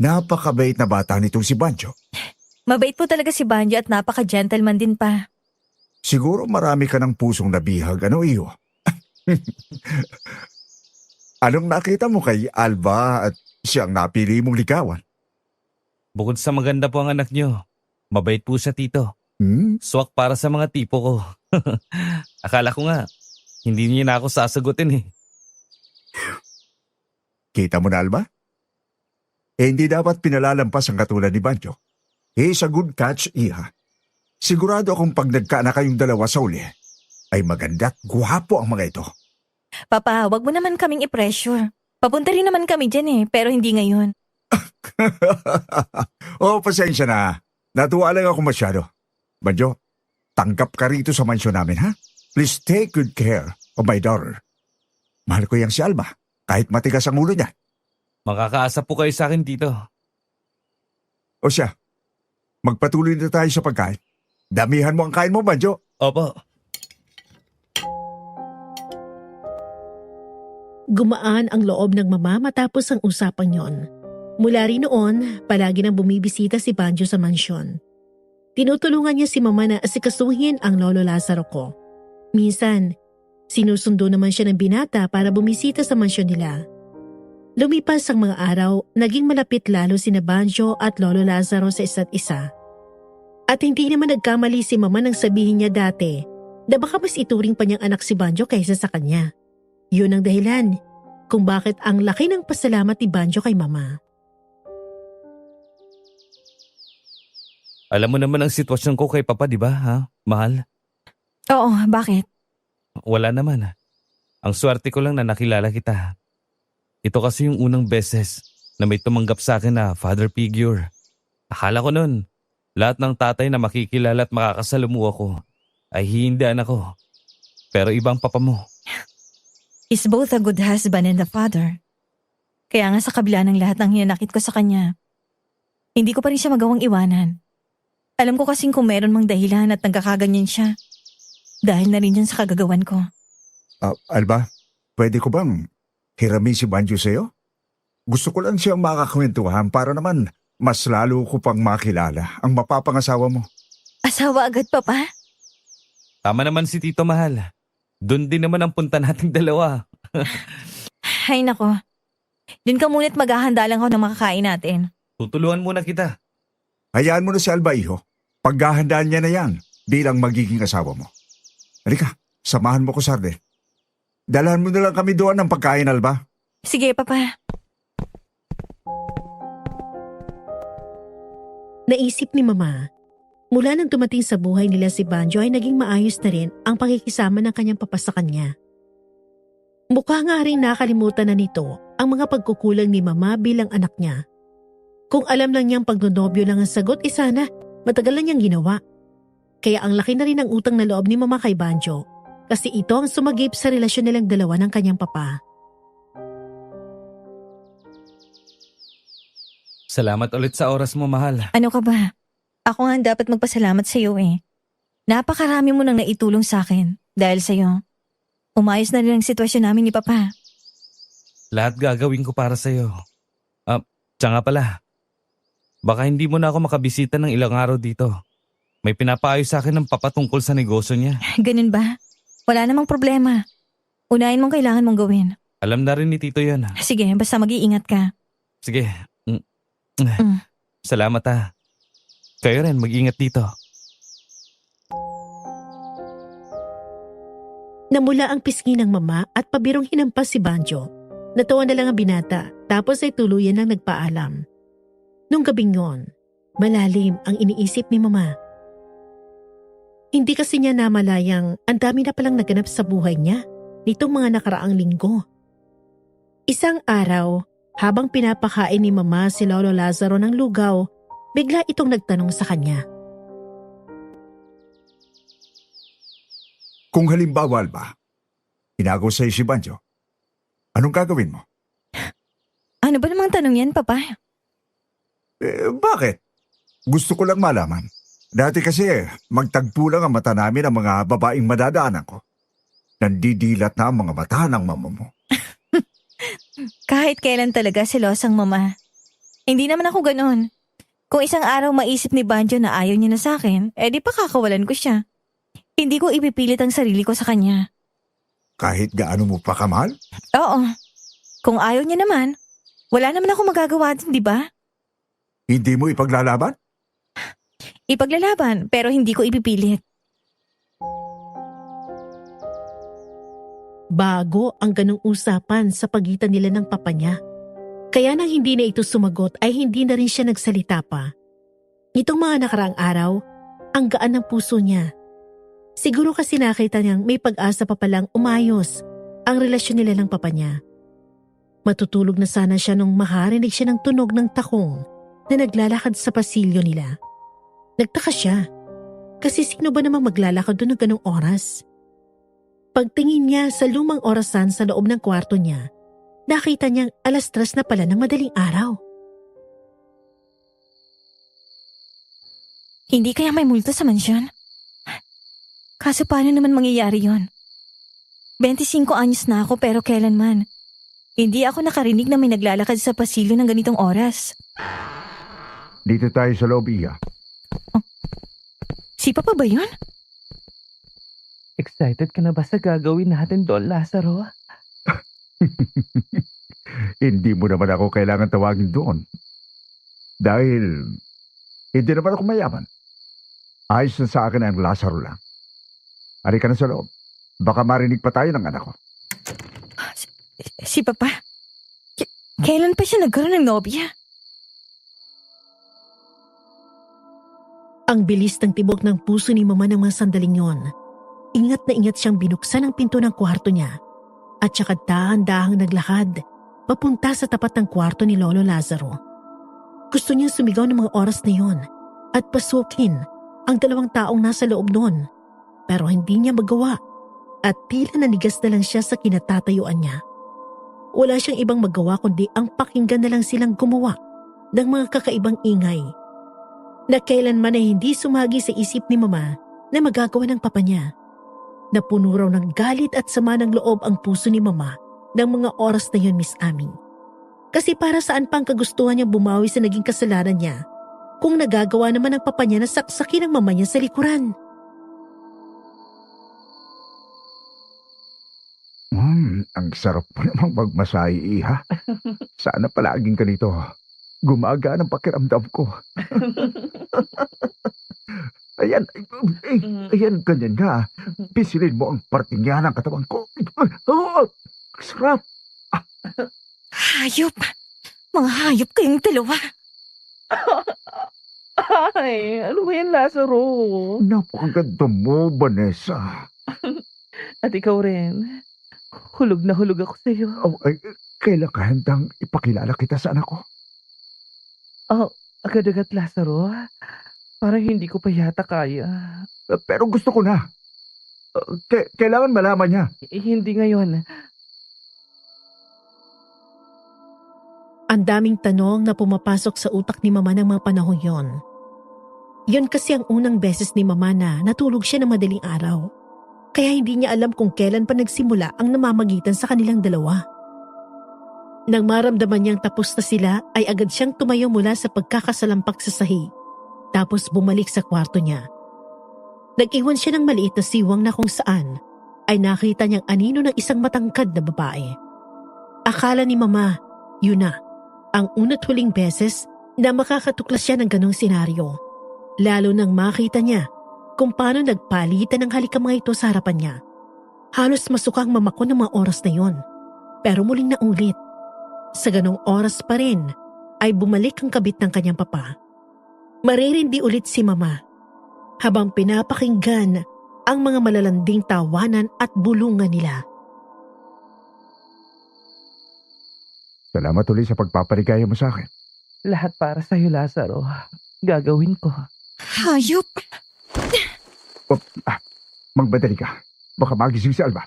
Napakabait na bata nitong si Banjo. Mabait po talaga si Banjo at napaka-gentleman din pa. Siguro marami ka ng pusong nabihag, ano iyo? Anong nakita mo kay Alba at siyang napili mong ligawan? Bukod sa maganda po ang anak niyo, mabait po siya, Tito. Swak para sa mga tipo ko. Akala ko nga, hindi niya na ako sasagutin eh. Kita mo na, Alba? Hindi dapat pinalalampas ang katulad ni Banjo. He's a good catch, iha. Sigurado akong pag nagkaanak kayong dalawa sa uli, ay maganda at gwapo ang mga ito. Papa, wag mo naman kaming i-pressure. Papunta rin naman kami dyan pero hindi ngayon. Oh, pasensya na. Natuwa lang ako masyado. Banjo, tanggap ka rito sa mansyon namin, ha? Please take good care of my daughter. Mahal ko yang si Alma, kahit matigas ang ulo niya. Makakaasa po kayo sa akin dito. O siya, magpatuloy na tayo sa pagkain. Damihan mo ang kain mo, Banjo. Opo. Gumaan ang loob ng mama matapos ang usapang yon. Mula rin noon, palagi nang bumibisita si Banjo sa mansyon. Tinutulungan niya si mama na asikasuhin ang lolo Lazaro ko. Minsan, sinusundo naman siya ng binata para bumisita sa mansyon nila. Lumipas ang mga araw, naging malapit lalo sina Banjo at lolo Lazaro sa isa't isa. At hindi naman nagkamali si mama nang sabihin niya dati na baka mas ituring pa niyang anak si Banjo kaysa sa kanya. Yun ang dahilan kung bakit ang laki ng pasalamat ni Banjo kay mama. Alam mo naman ang sitwasyon ko kay Papa, di ba, ha? Mahal? Oo, bakit? Wala naman. Ang swerte ko lang na nakilala kita. Ito kasi yung unang beses na may tumanggap sa akin na father figure. Akala ko nun, lahat ng tatay na makikilala at makakasalamuha ko ay hihindaan ako. Pero ibang papa mo. He's both a good husband and a father. Kaya nga sa kabila ng lahat ng hinanakit ko sa kanya, hindi ko pa rin siya magawang iwanan. Alam ko kasing kung meron mang dahilan at nagkakaganyan siya, dahil na rin yan sa kagagawan ko. Alba, pwede ko bang hiramin si Banjo sa'yo? Gusto ko lang siyang makakwentuhan para naman mas lalo ko pang makilala ang mapapangasawa mo. Asawa agad, Papa? Tama naman si Tito Mahal. Doon din naman ang punta nating dalawa. Ay nako, dun ka muna't maghahanda lang ako ng makakain natin. Tutulungan muna kita. Hayaan mo na si Alba, iho. Paghahandaan niya na yan bilang magiging asawa mo. Halika, samahan mo ko, Sarde. Dalhan mo na lang kami doon ng pagkain, Alba. Sige, Papa. Naisip ni mama, mula nang dumating sa buhay nila si Banjo ay naging maayos na rin ang pakikisama ng kanyang papa sa kanya. Mukha nga rin nakalimutan na nito ang mga pagkukulang ni mama bilang anak niya. Kung alam lang niyang pagnonobyo lang ang sagot, sana matagal na niyang ginawa. Kaya ang laki na rin ang utang na loob ni mama kay Banjo kasi ito ang sumagip sa relasyon nilang dalawa ng kanyang papa. Salamat ulit sa oras mo, Mahal. Ano ka ba? Ako nga ang dapat magpasalamat sa iyo eh. Napakarami mo nang naitulong sa akin dahil sa iyo. Umayos na rin ang sitwasyon namin ni Papa. Lahat gagawin ko para sa'yo. Tsaka nga pala. Baka hindi mo na ako makabisita ng ilang araw dito. May pinapaayos sa akin ng papa tungkol sa negosyo niya. Ganun ba? Wala namang problema. Unahin mong kailangan mong gawin. Alam na rin ni Tito yan. Sige, basta mag-iingat ka. Sige. Salamat ha. Kayo rin, mag-ingat dito. Namula ang pisngi ng mama at pabirong hinampas si Banjo. Natawa na lang ang binata tapos ay tuluyan nang nagpaalam. Nung gabing yon, malalim ang iniisip ni mama. Hindi kasi niya namalayang ang dami na palang naganap sa buhay niya nitong mga nakaraang linggo. Isang araw, habang pinapakain ni mama si Lolo Lazaro ng lugaw, bigla itong nagtanong sa kanya. Kung halimbawa, Alba, inagaw sa'yo si Banjo, anong gagawin mo? Ano ba namang tanong yan, Papa? Bakit? Gusto ko lang malaman. Dati kasi magtagpo lang ang mata namin ang mga babaeng madadaanan ko. Nandidilat na ang mga mata ng mama mo. Kahit kailan talaga selosang mama. Hindi naman ako ganon. Kung isang araw maisip ni Banjo na ayaw niya na sa akin, di pakakawalan ko siya. Hindi ko ipipilit ang sarili ko sa kanya. Kahit gaano mo pa kamahal? Oo. Kung ayaw niya naman, wala naman ako magagawa din, di ba? Hindi mo ipaglalaban? Ipaglalaban, pero hindi ko ipipilit. Bago ang ganong usapan sa pagitan nila ng papa niya. Kaya nang hindi na ito sumagot ay hindi na rin siya nagsalita pa. Itong mga nakaraang araw, ang gaan ng puso niya. Siguro kasi nakita niyang may pag-asa pa palang umayos ang relasyon nila ng papa niya. Matutulog na sana siya nung makarinig siya ng tunog ng takong na naglalakad sa pasilyo nila. Nagtaka siya, kasi sino ba namang maglalakad doon ng ganong oras? Pagtingin niya sa lumang orasan sa loob ng kwarto niya, nakita niyang 3:00 na pala ng madaling araw. Hindi kaya may multo sa mansyon? Kaso paano naman mangyayari yon? 25 anyos na ako pero kailanman. Hindi ako nakarinig na may naglalakad sa pasilyo ng ganitong oras. Dito tayo sa loob, Iya. Si Papa ba yun? Excited ka na ba sa gagawin natin doon, Lazaro? Hindi mo naman ako kailangan tawagin doon. Dahil hindi naman ako mayaman. Ayos na sa akin ang Lazaro lang. Ari ka na sa loob. Baka marinig pa tayo ng anak ko. Si Papa? Kailan pa siya nagkaroon ng nobya? Ang bilis ng tibok ng puso ni Mama ng mga sandaling yon. Ingat na ingat siyang binuksan ang pinto ng kwarto niya at saka dahan-dahang naglakad papunta sa tapat ng kwarto ni Lolo Lazaro. Gusto niyang sumigaw ng mga oras na yon at pasukin ang 2 taong nasa loob noon, pero hindi niya magawa at tila nanigas na lang siya sa kinatatayuan niya. Wala siyang ibang magawa kundi ang pakinggan na lang silang gumawa ng mga kakaibang ingay na kailanman ay hindi sumagi sa isip ni Mama na magagawa ng papa niya. Napuno raw ng galit at sama ng loob ang puso ni Mama ng mga oras na yun, Miss Amy. Kasi para saan pang kagustuhan niya bumawi sa naging kasalanan niya kung nagagawa naman ng papa niya na saksakin ang mama niya sa likuran? Ang sarap po namang magmasahe, Iha. Sana palaging ganito. Gumagaan ang pakiramdam ko. Ayan, ayan, ganyan nga. Pisilin mo ang parting yan ng katawan ko. Sarap. Hayop! Mga hayop kayong dalawa. Ay, ano ba yan, Lazaro? Napakaganda mo, Vanessa. At ikaw rin. Hulog na hulog ako sa'yo. Kailan ka handang ipakilala kita sa anak ko? Agad-agad, Lazaro. Parang hindi ko pa yata kaya. Pero gusto ko na. Kailangan malaman niya. Hindi ngayon. Ang daming tanong na pumapasok sa utak ni Mama ng mga panahon yon. Yun kasi ang unang beses ni Mama na natulog siya ng madaling araw. Kaya hindi niya alam kung kailan pa nagsimula ang namamagitan sa kanilang dalawa. Nang maramdaman niyang tapos na sila ay agad siyang tumayo mula sa pagkakasalampak sa sahig. Tapos bumalik sa kwarto niya. Nag-iwan siya ng maliit na siwang na kung saan ay nakita niyang anino ng isang matangkad na babae. Akala ni Mama, yun na, ang una't huling beses na makakatuklas siya ng ganong senaryo. Lalo nang makita niya kung paano nagpalitan ng halika mga ito sa harapan niya. Halos masukang mamako ng mga oras na yon. Pero muling naulit. Sa ganong oras pa rin ay bumalik ang kabit ng kanyang papa. Maririndi ulit si Mama habang pinapakinggan ang mga malalanding tawanan at bulungan nila. Salamat ulit sa pagpapaligaya mo sa akin. Lahat para sa'yo, Lazaro. Gagawin ko. Hayop! Magbadali ka. Baka magising si Alba.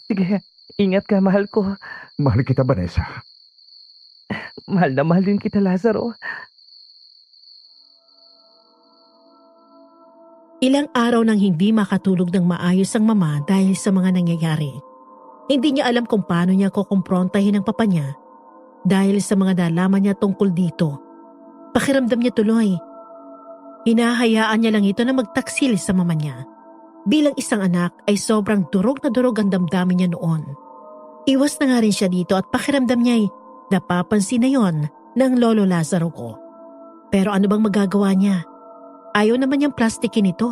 Sige, ingat ka, mahal ko. Mahal kita, Vanessa. Mahal na mahal din kita, Lazaro. Ilang araw nang hindi makatulog ng maayos ang Mama dahil sa mga nangyayari. Hindi niya alam kung paano niya kukumprontahin ang papa niya dahil sa mga nalaman niya tungkol dito. Pakiramdam niya tuloy. Hinahayaan niya lang ito na magtaksil sa mama niya. Bilang isang anak ay sobrang durog na durog ang damdamin niya noon. Iwas na nga rin siya dito at pakiramdam niya ay napapansin na yon ng Lolo Lazaro ko. Pero ano bang magagawa niya? Ayaw naman niyang plastikin ito.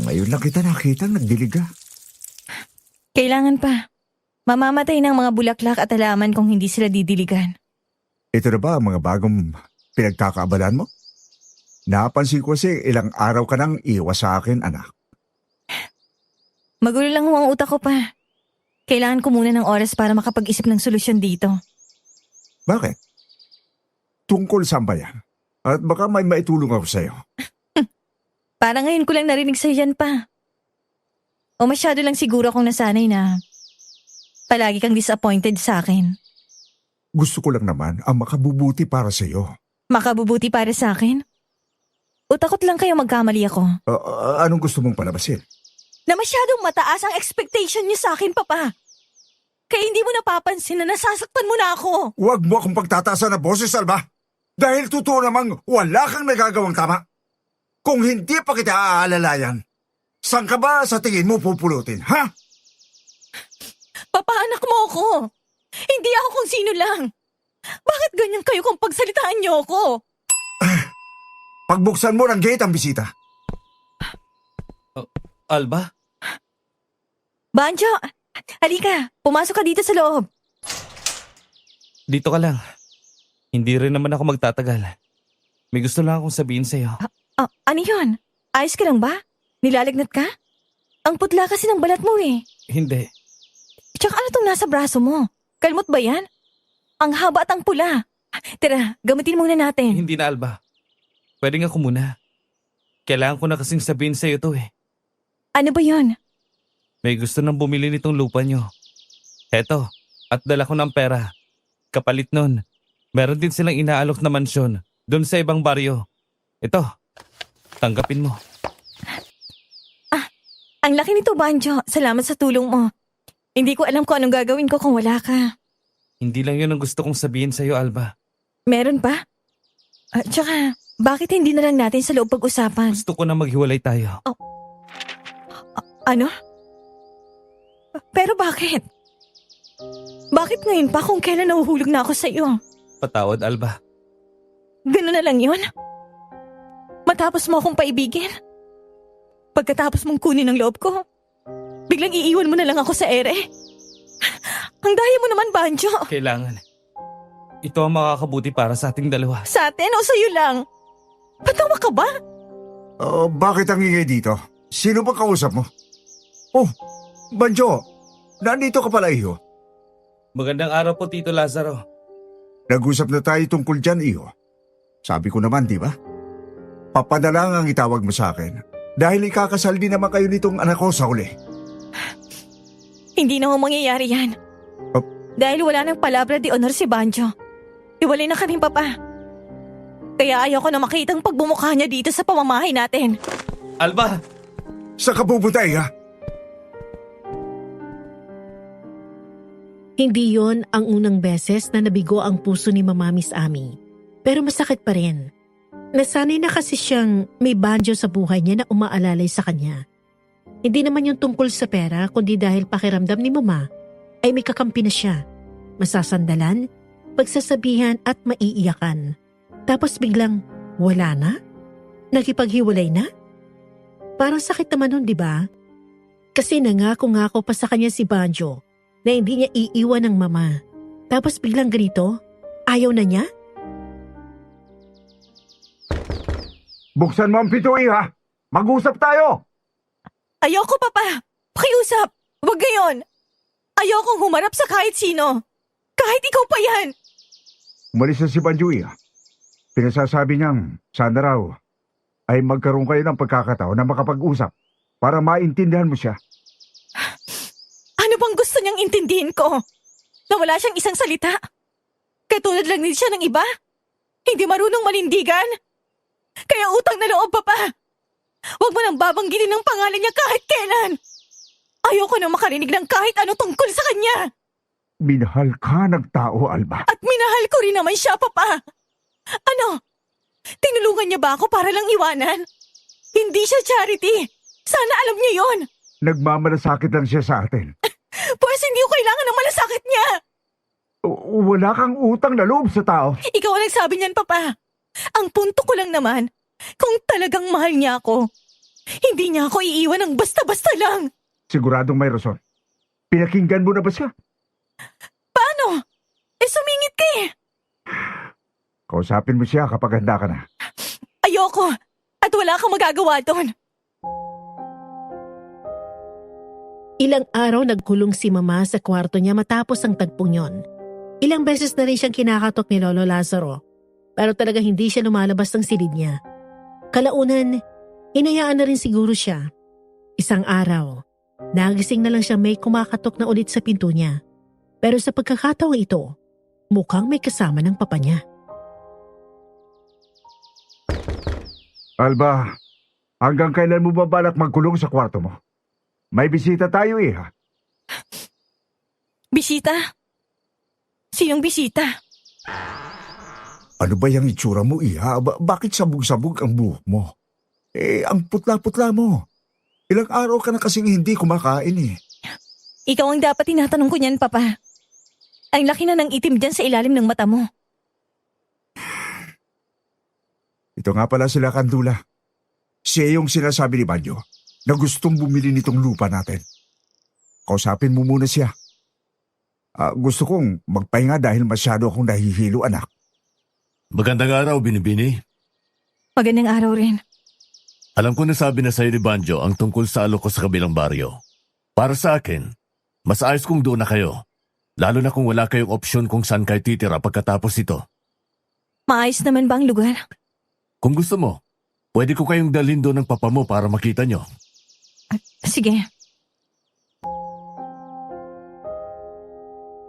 Ngayon lang kita nakita nagdiliga. Kailangan pa. Mamamatay ng mga bulaklak at halaman kung hindi sila didiligan. Ito na ba ang mga bagong Pinagkakaabalan mo? Napansin ko kasi ilang araw ka nang iwas sa akin, anak. Magulo lang ho ang utak ko pa. Kailangan ko muna ng oras para makapag-isip ng solusyon dito. Bakit? Tungkol saan ba yan? At baka may maitulong ako sa'yo. Para ngayon ko lang narinig sa'yo yan pa. O masyado lang siguro akong nasanay na palagi kang disappointed sa akin. Gusto ko lang naman ang makabubuti para sa'yo. Makabubuti para sa akin? O takot lang kayo magkamali ako? Anong gusto mong palabasin? Na masyadong mataas ang expectation niyo sa akin, Papa. Kaya hindi mo napapansin na nasasaktan mo na ako. Huwag mo akong pagtataasan ng boses, Alba. Dahil totoo namang wala kang nagagawang tama. Kung hindi pa kita aalalayan, saan ka ba sa tingin mo pupulutin, ha? Papa, anak mo ako. Hindi ako kung sino lang. Bakit ganyan kayo kung pagsalitaan niyo ako? Pagbuksan mo ng gate ang bisita. Alba? Banjo, halika. Pumasok ka dito sa loob. Dito ka lang. Hindi rin naman ako magtatagal. May gusto lang akong sabihin sa'yo. Ano yun? Ayos ka lang ba? Nilalagnat ka? Ang putla kasi ng balat mo eh. Hindi. Tsaka ano tong nasa braso mo? Kalmot ba yan? Ang haba at ang pula. Tara, gamitin muna natin. Hindi na, Alba. Pwede nga ako muna. Kailangan ko na kasing sabihin sa'yo to eh. Ano ba yun? May gusto nang bumili nitong lupa nyo. Heto, at dala ko ng pera. Kapalit nun, meron din silang inaalok na mansyon doon sa ibang baryo. Ito, tanggapin mo. Ang laki nito, Banjo. Salamat sa tulong mo. Hindi ko alam kung anong gagawin ko kung wala ka. Hindi lang yun ang gusto kong sabihin sa'yo, Alba. Meron pa? Tsaka, bakit hindi na lang natin sa loob pag-usapan? Gusto ko na maghiwalay tayo. Ano? Pero bakit? Bakit ngayon pa kung kailan nahuhulog na ako sa iyo? Patawad, Alba. Ganun na lang yun? Matapos mo akong paibigin? Pagkatapos mong kunin ang loob ko, biglang iiwan mo na lang ako sa ere? Ang daya mo naman, Banjo. Kailangan. Ito ang makakabuti para sa ating dalawa. Sa atin o sa'yo lang? Patawa ka ba? Bakit ang ingay dito? Sino ba kausap mo? Oh, Banjo, nandito ka pala, iho. Magandang araw po, Tito Lazaro. Nag-usap na tayo tungkol dyan, iho. Sabi ko naman, di ba? Papadala ang itawag mo sa akin. Dahil ikakasal din naman kayo nitong anak ko sa huli. Hindi na ho mangyayari yan. Dahil wala nang palabra de honor si Banjo. Iwalay na kaming papa. Kaya ayoko na makitang pagbumukha niya dito sa pamamahay natin. Alba! Saan ka pupunta, iha? Hindi yon ang unang beses na nabigo ang puso ni Mama Miss Amy. Pero masakit pa rin. Nasanay na kasi siyang may Banjo sa buhay niya na umaalalay sa kanya. Hindi naman yung tungkol sa pera kundi dahil pakiramdam ni Mama ay may kakampi na siya. Masasandalan, pagsasabihan at maiiyakan. Tapos biglang wala na? Nakipaghiwalay na? Parang sakit naman nun, di ba? Kasi nangako pa sa kanya si Banjo na hindi niya iiwan ng Mama. Tapos biglang ganito, ayaw na niya? Buksan mo ang pito, iha. Mag-usap tayo. Ayoko, Papa. Pakiusap. Huwag gayon. Ayokong humarap sa kahit sino. Kahit ikaw pa yan. Umalis na si Banjo, iha. Pinasasabi niyang sana raw ay magkaroon kayo ng pagkakataon na makapag-usap para maintindihan mo siya. Ano bang gusto niyang intindihin ko? Na wala siyang isang salita? Katulad lang din siya ng iba? Hindi marunong manindigan? Kaya utang na loob, Papa. Huwag mo nang babanggitin ng pangalan niya kahit kailan. Ayoko na makarinig ng kahit ano tungkol sa kanya. Minahal ka ng tao, Alba. At minahal ko rin naman siya, Papa. Ano? Tinulungan niya ba ako para lang iwanan? Hindi siya charity. Sana alam niya yon. Nagmamalasakit lang siya sa atin. Pues hindi ko kailangan ng malasakit niya. Wala kang utang na loob sa tao. Ikaw ang nagsabi niyan, Papa. Ang punto ko lang naman, kung talagang mahal niya ako, hindi niya ako iiwan ng basta-basta lang. Siguradong may rason. Pinakinggan mo na ba siya? Paano? Sumingit ka eh. Kausapin mo siya kapag handa ka na. Ayoko! At wala kang magagawa doon. Ilang araw nagkulong si Mama sa kwarto niya matapos ang tagpong yon. Ilang beses na rin siyang kinakatok ni Lolo Lazaro, pero talaga hindi siya lumalabas ng silid niya. Kalaunan, hinayaan na rin siguro siya. Isang araw, nagising na lang siya may kumakatok na ulit sa pinto niya. Pero sa pagkakataong ito, mukhang may kasama ng papa niya. Alba, hanggang kailan mo ba balak magkulong sa kwarto mo? May bisita tayo ha? Bisita? Sinong bisita? Ano ba yung itsura mo, Iha? Bakit sabog-sabog ang buhok mo? Ang putla-putla mo. Ilang araw ka na kasing hindi kumakain Ikaw ang dapat tinatanong ko niyan, Papa. Ang laki na ng itim dyan sa ilalim ng mata mo. Ito nga pala sila, Kandula. Siya yung sinasabi ni Banyo na gustong bumili nitong lupa natin. Kausapin mo muna siya. Gusto kong magpahinga dahil masyado akong nahihilo, anak. Magandang araw, Binibini. Magandang araw rin. Alam ko na sabi na sa'yo ni Banjo ang tungkol sa alok ko sa kabilang baryo. Para sa akin, mas ayos kung doon na kayo. Lalo na kung wala kayong opsyon kung saan kayo titira pagkatapos ito. Maayos naman ba ang lugar? Kung gusto mo, pwede ko kayong dalhin doon ng papa mo para makita nyo. Sige.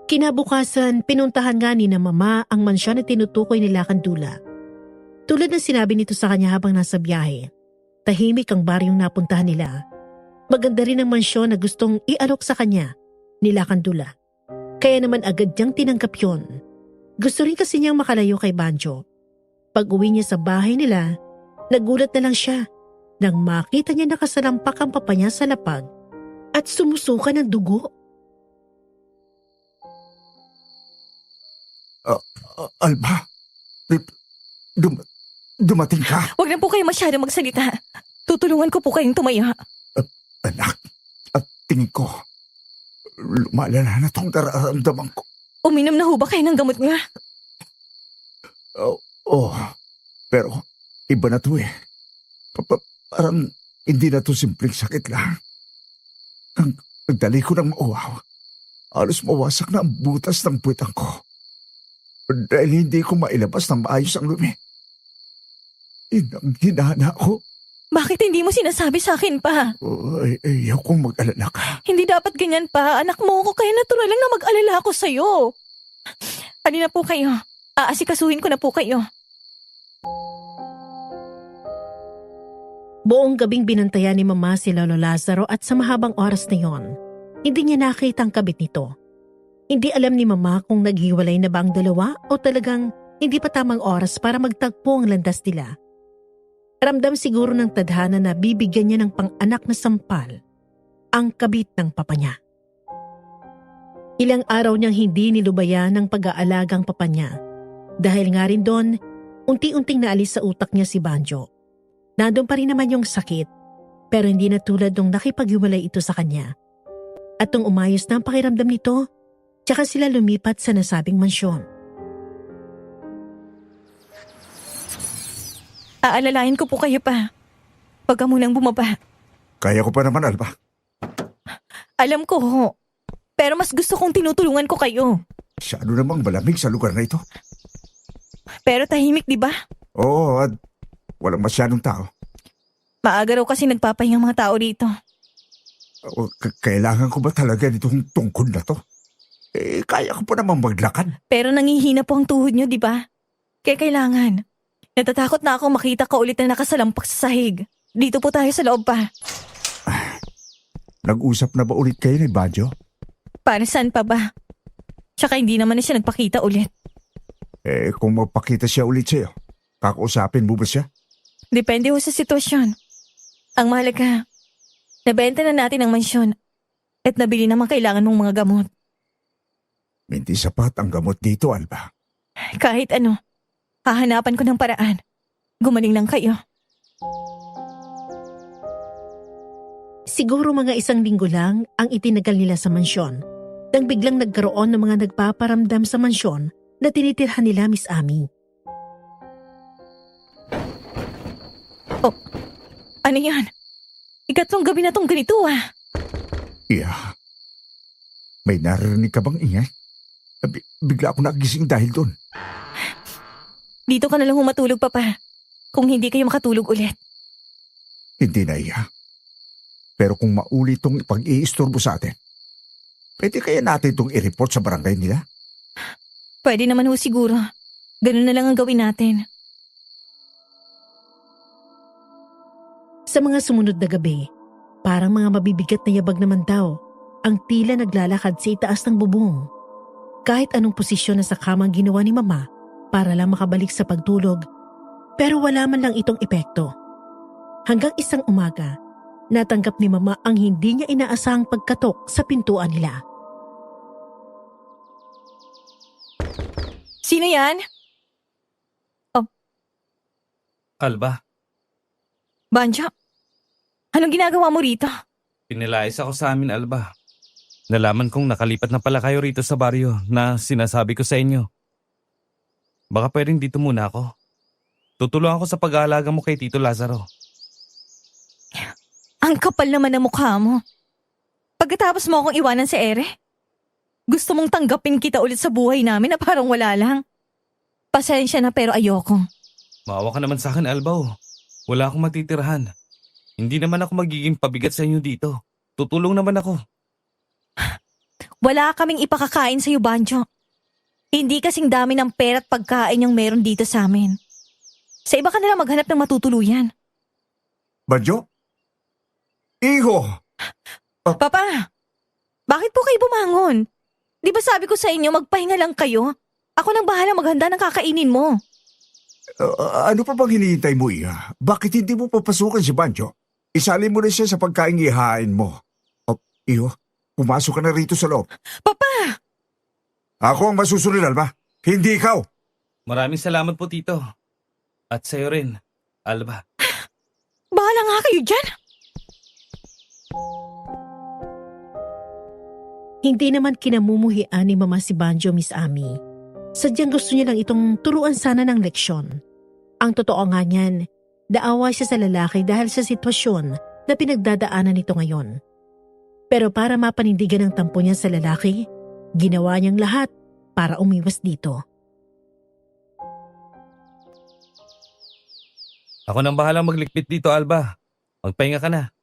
Kinabukasan, pinuntahan nga ni na Mama ang mansyon na tinutukoy nila Kandula. Tulad ng sinabi nito sa kanya habang nasa biyahe, tahimik ang baryong napuntahan nila. Maganda rin ang mansyon na gustong ialok sa kanya nila Kandula. Kaya naman agad niyang tinanggap yun. Gusto rin kasi niyang makalayo kay Banjo. Pag uwi niya sa bahay nila, nagulat na lang siya nang makita niya nakasalampak ang papa niya sa lapag at sumusuka ng dugo. Alba, dumating ka? Huwag na po kayo masyado magsalita. Tutulungan ko po kayong tumaya. Anak, at tingin ko, lumalala na itong nararamdaman ko. Uminom na ho ba kayo ng gamot niya? Pero iba na to parang hindi na to simpleng sakit lang. Ang pagdali ko ng mauwaw, halos mawasak na ang butas ng puwetang ko. Dahil hindi ko mailabas ng maayos ang lumi. Hinana ko. Bakit hindi mo sinasabi sa akin pa? Ayaw kong mag-alala ka. Hindi dapat ganyan pa. Anak mo ko, kaya natural lang na mag-alala ako sa'yo. Halina po kayo. Aasikasuhin ko na po kayo. Buong gabing binantayan ni Mama si Lolo Lazaro at sa mahabang oras na yon, hindi niya nakita ang kabit nito. Hindi alam ni Mama kung naghiwalay na ba ang dalawa o talagang hindi pa tamang oras para magtagpo ang landas nila. Ramdam siguro ng tadhana na bibigyan niya ng pang-anak na sampal ang kabit ng papa niya. Ilang araw niyang hindi nilubayan ng pag-aalagang papa niya. Dahil nga rin doon, unti-unting naalis sa utak niya si Banjo. Nandun pa rin naman yung sakit, pero hindi na tulad nung nakipaghiwalay ito sa kanya. At nung umayos na ang pakiramdam nito, tsaka sila lumipat sa nasabing mansyon. Aalalayan ko po kayo pa. Huwag ka munang bumaba. Kaya ko pa naman, Alba. Alam ko ho. Pero mas gusto kong tinutulungan ko kayo. Masyado namang malamig sa lugar na ito. Pero tahimik, di ba? Oo, at walang masyadong tao. Maaga raw kasi nagpapahinga ang mga tao dito. Kailangan ko ba talaga nitong tungkod na to? Kaya ko pa naman maglakad. Pero nangihina po ang tuhod nyo, di ba? Kaya kailangan. Natatakot na ako makita ka ulit na nakasalampak sa sahig. Dito po tayo sa loob pa. Nag-usap na ba ulit kayo ni Banjo? Para saan pa ba? Tsaka hindi naman na siya nagpakita ulit. Kung magpakita siya ulit sa'yo, kakausapin mo ba siya? Depende ho sa sitwasyon. Ang mahalaga, nabenta na natin ang mansyon at nabili naman kailangan mong mga gamot. Hindi sapat ang gamot dito, Alba. Kahit ano, hahanapan ko ng paraan. Gumaling lang kayo. Siguro mga 1 linggo lang ang itinagal nila sa mansyon nang biglang nagkaroon ng mga nagpaparamdam sa mansyon na tinitirhan nila Miss Amy. Ano yan? Ikatlong gabi na tong ganito ah. Iya. May narinig ka bang ingay? Bigla ako nagising dahil doon. Dito ka na lang humatulog, Papa. Kung hindi kayo makatulog ulit. Hindi na iya. Pero kung maulit tong pag-iistorbo sa atin, pwede kaya natin itong i-report sa barangay nila? Pwede naman ho siguro. Ganun na lang ang gawin natin. Sa mga sumunod na gabi, parang mga mabibigat na yabag naman daw ang tila naglalakad sa itaas ng bubong. Kahit anong posisyon na sa kamang ginawa ni Mama para lang makabalik sa pagtulog, pero wala man lang itong epekto. Hanggang isang umaga, natanggap ni Mama ang hindi niya inaasahang pagkatok sa pintuan nila. Sino yan? Alba, Banjo? Anong ginagawa mo rito? pinilayas ako sa amin, Alba. Nalaman kong nakalipat na pala kayo rito sa baryo na sinasabi ko sa inyo. Baka pwedeng dito muna ako. Tutulungan ko sa pag-aalaga mo kay Tito Lazaro. Ang kapal naman ng mukha mo. Pagkatapos mo akong iwanan sa ere, gusto mong tanggapin kita ulit sa buhay namin na parang wala lang. Pasensya na pero ayoko. Maawa ka naman sa akin, Alba. Wala akong matitirahan. Hindi naman ako magiging pabigat sa inyo dito. Tutulong naman ako. Wala kaming ipakakain sa'yo, Banjo. Hindi kasing dami ng pera at pagkain yung meron dito sa amin. Sa iba ka nila maghanap ng matutuluyan. Banjo? Iho! Papa, bakit po kayo bumangon? Di ba sabi ko sa inyo magpahinga lang kayo? Ako nang bahala maghanda ng kakainin mo. Ano pa bang hinihintay mo, Iha? Bakit hindi mo papasukan si Banjo? Isali mo na siya sa pagkain ihain mo. Iho, pumasok ka na rito sa loob. Papa! Ako ang masusunod, Alba. Hindi ikaw. Maraming salamat po, Tito. At sa'yo rin, Alba. Bahala nga kayo dyan. Hindi naman kinamumuhian ni Mama si Banjo, Miss Ami. Sadyang gusto niya lang itong turuan sana ng leksyon. Ang totoo nga niyan, daawa siya sa lalaki dahil sa sitwasyon na pinagdadaanan nito ngayon. Pero para mapanindigan ang tampo niya sa lalaki, ginawa niyang lahat para umiwas dito. Ako nang bahalang maglikpit dito, Alba. Magpahinga ka na.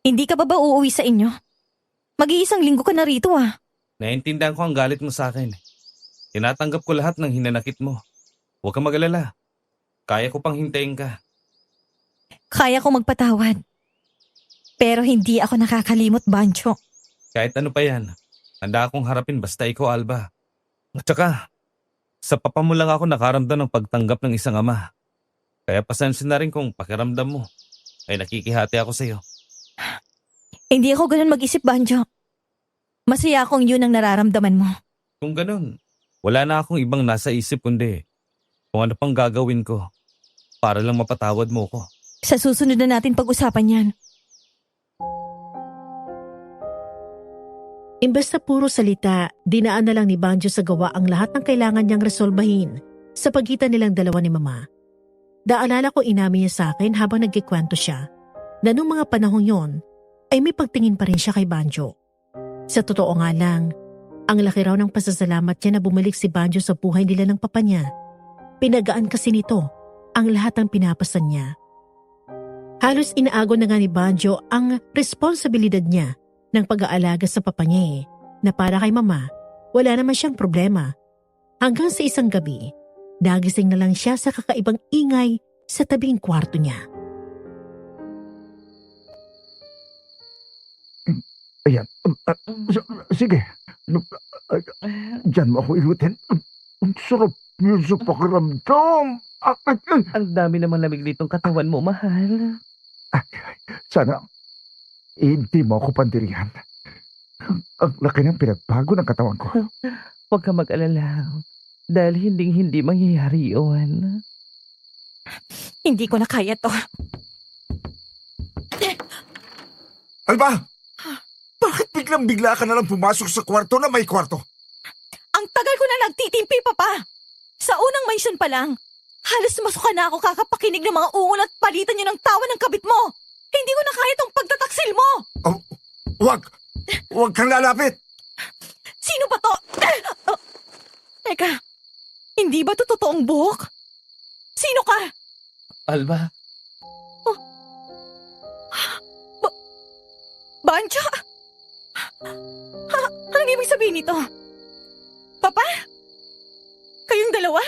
Hindi ka ba uuwi sa inyo? Mag-iisang linggo ka na rito ah. Naiintindihan ko ang galit mo sa akin. Tinatanggap ko lahat ng hinanakit mo. Huwag kang mag-alala. Kaya ko pang hintayin ka. Kaya ko magpatawad. Pero hindi ako nakakalimot, Banjo. Kahit ano pa yan, handa akong harapin basta ikaw, Alba. At saka, sa papa mo lang ako nakaramdam ng pagtanggap ng isang ama. Kaya pasensin na rin kung pakiramdam mo ay nakikihati ako sa'yo. Hindi ako ganun mag-isip, Banjo. Masaya akong yun ang nararamdaman mo. Kung ganun, wala na akong ibang nasa isip kundi kung ano pang gagawin ko para lang mapatawad mo ko. Sa susunod na natin pag-usapan yan. Imbes na puro salita, dinaan na lang ni Banjo sa gawa ang lahat ng kailangan niyang resolbahin sa pagitan nilang dalawa ni Mama. Daalala ko inamin niya sa akin habang nagkikwento siya na nung mga panahong yon ay may pagtingin pa rin siya kay Banjo. Sa totoo nga lang, ang laki raw ng pasasalamat niya na bumalik si Banjo sa buhay nila ng papa niya. Pinagaan kasi nito ang lahat ng pinapasan niya. Halos inaago na nga ni Banjo ang responsibilidad niya ng pag-aalaga sa papa niya na para kay Mama, wala naman siyang problema. Hanggang sa isang gabi, nagising na lang siya sa kakaibang ingay sa tabing kwarto niya. Ayan. Sige. Diyan mo ako ilutin. Ang sarap yun sa pakiramdam. Ang dami naman lamig nitong katawan mo, mahal. Sana hindi mo ako pandirihan. Ang laki ng pinagbago ng katawan ko. Huwag ka mag-alala. Dahil hindi mangyayari yun. Hindi ko na kaya to. Alba! Bakit biglang-bigla ka na lang pumasok sa kwarto na may kwarto? Ang tagal ko na nagtitimpi, Papa. Sa unang mention pa lang, Halos masuka na ako kakapakinig ng mga ungol at palitan niyo ng tawa ng kabit mo. Hindi ko na kaya itong pagtataksil mo. Oh, wag! Wag kang lalapit! Sino ba to? Oh, teka, hindi ba to totoong buhok? Sino ka? Alba, Banjo? Anong ibig sabihin nito? Papa? Kayong dalawa?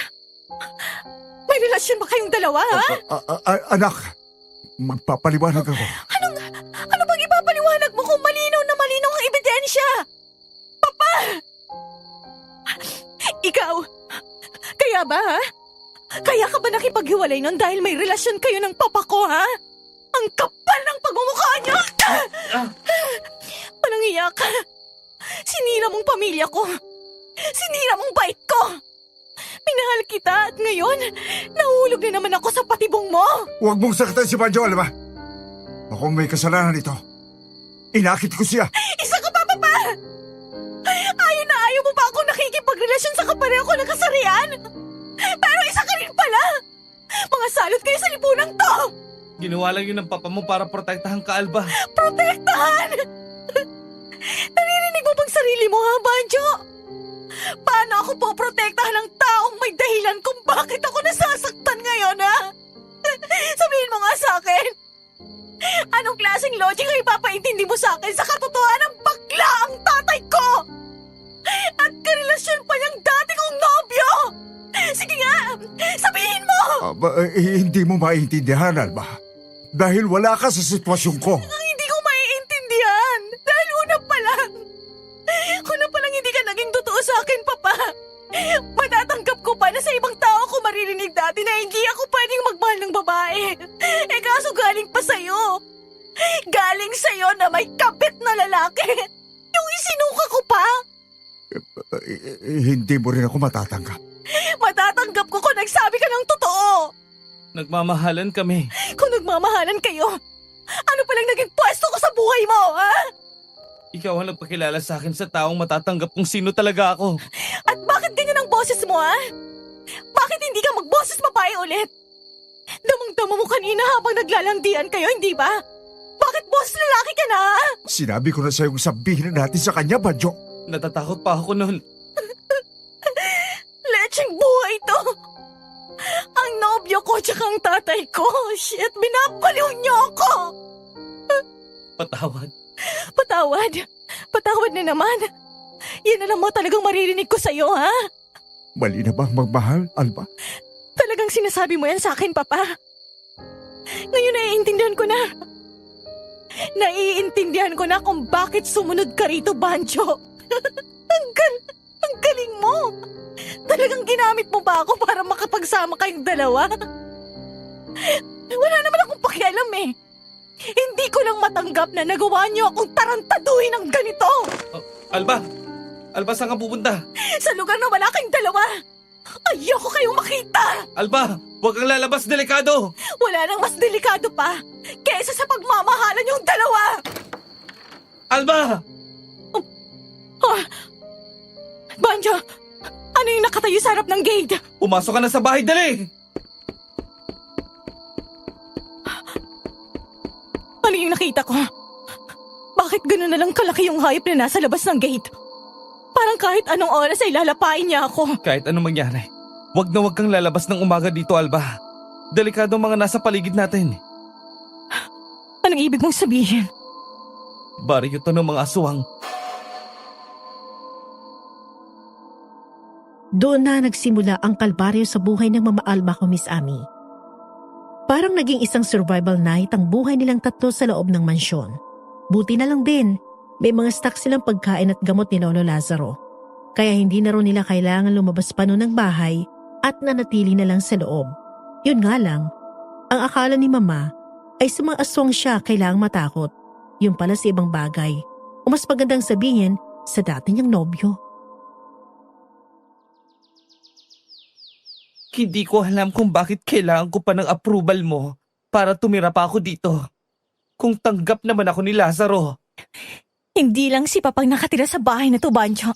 May relasyon ba kayong dalawa, ha? Anak, magpapaliwanag ako. Ano bang ipapaliwanag mo kung malinaw na malinaw ang ebidensya? Papa! Ikaw, kaya ba, ha? Kaya ka ba nakipaghiwalay nun dahil may relasyon kayo ng papa ko, ha? Ang kapal ng pagmumukha niyo! Walang iyak ka. Sinira mong pamilya ko. Sinira mong bait ko. Minahal kita at ngayon, nahulog na naman ako sa patibong mo. Huwag mong saktan si Banjo, alam ba? Ako may kasalanan nito. Inakit ko siya. Isa ka pa, Papa! Ayaw na ayaw mo ba akong nakikipagrelasyon sa kapareho ko ng kasarian? Pero isa ka rin pala! Mga salot kayo sa lipunang to! ginawa lang yun ng papa mo para protektahan ka, Alba. Protektahan! Naririnig mo bang sarili mo, ha, Banjo? Paano ako poprotektahan ng taong may dahilan kung bakit ako nasasaktan ngayon, ha? Sabihin mo nga sa akin. Anong klaseng logic ang ipapaintindi mo sa akin sa katotohanan ng bakla ang tatay ko? At karelasyon pa niyang dati kong nobyo! Sige nga, sabihin mo! Hindi mo maintindihan, Alba. Dahil wala ka sa sitwasyon ko. Ang hindi ko maiintindihan. Dahil una pa lang hindi ka naging totoo sa akin, Papa. Matatanggap ko pa na sa ibang tao ko maririnig dati na hindi ako pwedeng magmahal ng babae. Kaso galing pa sa'yo. Galing sa'yo na may kabit na lalaki. Yung isinuka ko pa. Hindi mo rin ako matatanggap. Matatanggap ko kung nagsabi ka ng totoo. Nagmamahalan kami. Kung nagmamahalan kayo, ano palang naging pwesto ko sa buhay mo, ha? Ikaw ang nagpakilala sa akin sa taong matatanggap kung sino talaga ako. At bakit ganyan ang boses mo, ha? Bakit hindi ka magboses babae ulit? Damang-dama mo kanina habang naglalandian kayo, hindi ba? Bakit boss lalaki ka na, ha? Sinabi ko na sa'yong sabihin na natin sa kanya, Banjo. Natatakot pa ako noon. Lecheng buhay to. Ang nobyo ko tsaka ang tatay ko. Shit, binabaliw niyo ako. Patawad. Patawad. Patawad na naman. Yan na lang mo talagang maririnig ko sa'yo, ha? Mali na bang magmahal, Alba? Talagang sinasabi mo yan sa akin, Papa. Ngayon naiintindihan ko na. Naiintindihan ko na kung bakit sumunod ka rito, Banjo. Ang galing mo. Talagang ginamit mo ba ako para makapagsama kayong dalawa? Wala naman akong pakialam eh. Hindi ko lang matanggap na nagawa niyo akong tarantaduhin ng ganito. Alba! Alba, saan ka pupunta? Sa lugar na wala kayong dalawa. Ayoko kayong makita. Alba! Huwag kang lalabas, delikado! Wala nang mas delikado pa kaysa sa pagmamahalan yung dalawa. Alba! Banjo, ano yung nakatayo sa harap ng gate? Pumasok ka na sa bahay, dali! Ano yung nakita ko? Bakit gano'n na lang kalaki yung hayop na nasa labas ng gate? Parang kahit anong oras ay lalapain niya ako. Kahit anong mangyari, huwag na huwag kang lalabas ng umaga dito, Alba. Delikado ang mga nasa paligid natin. Anong ibig mong sabihin? Baryo to ng mga aswang. Doon na nagsimula ang kalbaryo sa buhay ng Mama Alba ko, Miss Ami. Parang naging isang survival night ang buhay nilang tatlo sa loob ng mansyon. Buti na lang din, may mga stock silang pagkain at gamot ni Lolo Lazaro. Kaya hindi na rin nila kailangan lumabas pa noon ng bahay at nanatili na lang sa loob. Yun nga lang, ang akala ni Mama ay sa mga aswang siya kailangang matakot. Yun pala sa ibang bagay. O mas magandang sabihin sa dati niyang nobyo. Hindi ko alam kung bakit kailangan ko pa ng approval mo para tumira pa ako dito. Kung tanggap naman ako ni Lazaro. Hindi lang si Papang nakatira sa bahay na to, Banjo.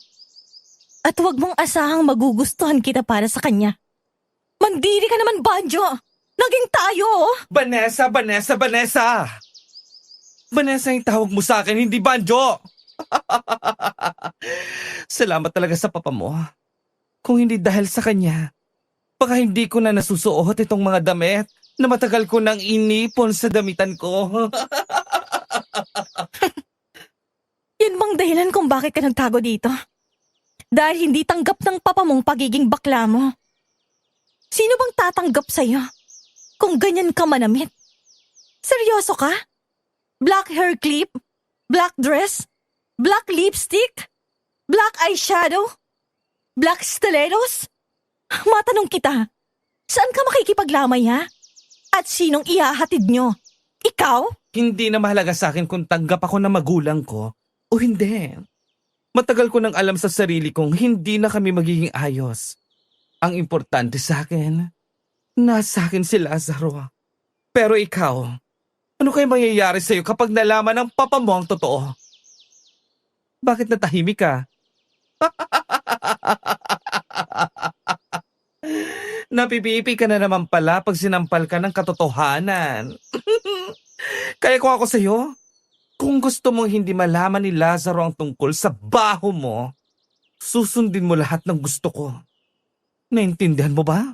At huwag mong asahang magugustuhan kita para sa kanya. Mandiri ka naman, Banjo! Naging tayo, oh! Vanessa! Vanessa yung tawag mo sa akin, hindi Banjo! Salamat talaga sa papa mo. Kung hindi dahil sa kanya, baka hindi ko na nasusuot itong mga damit na matagal ko nang inipon sa damitan ko. Yan bang dahilan kung bakit ka nagtago dito? Dahil hindi tanggap ng papa mong pagiging bakla mo. Sino bang tatanggap sa'yo kung ganyan ka manamit? Seryoso ka? Black hair clip? Black dress? Black lipstick? Black eyeshadow? Black stilettos? Matanong kita, saan ka makikipaglamay ha? At sinong ihahatid nyo? Ikaw? Hindi na mahalaga sa akin kung tanggap ako ng magulang ko o hindi. Matagal ko nang alam sa sarili kong hindi na kami magiging ayos. Ang importante sa akin, nasa akin si Lazaro. Pero ikaw, ano kayo mangyayari sa'yo kapag nalaman ng papa mo ang totoo? Bakit natahimik ka? Napipipi ka na naman pala pag sinampal ka ng katotohanan. Kaya kung ako sa'yo, kung gusto mong hindi malaman ni Lazaro ang tungkol sa baho mo, susundin mo lahat ng gusto ko. Naintindihan mo ba?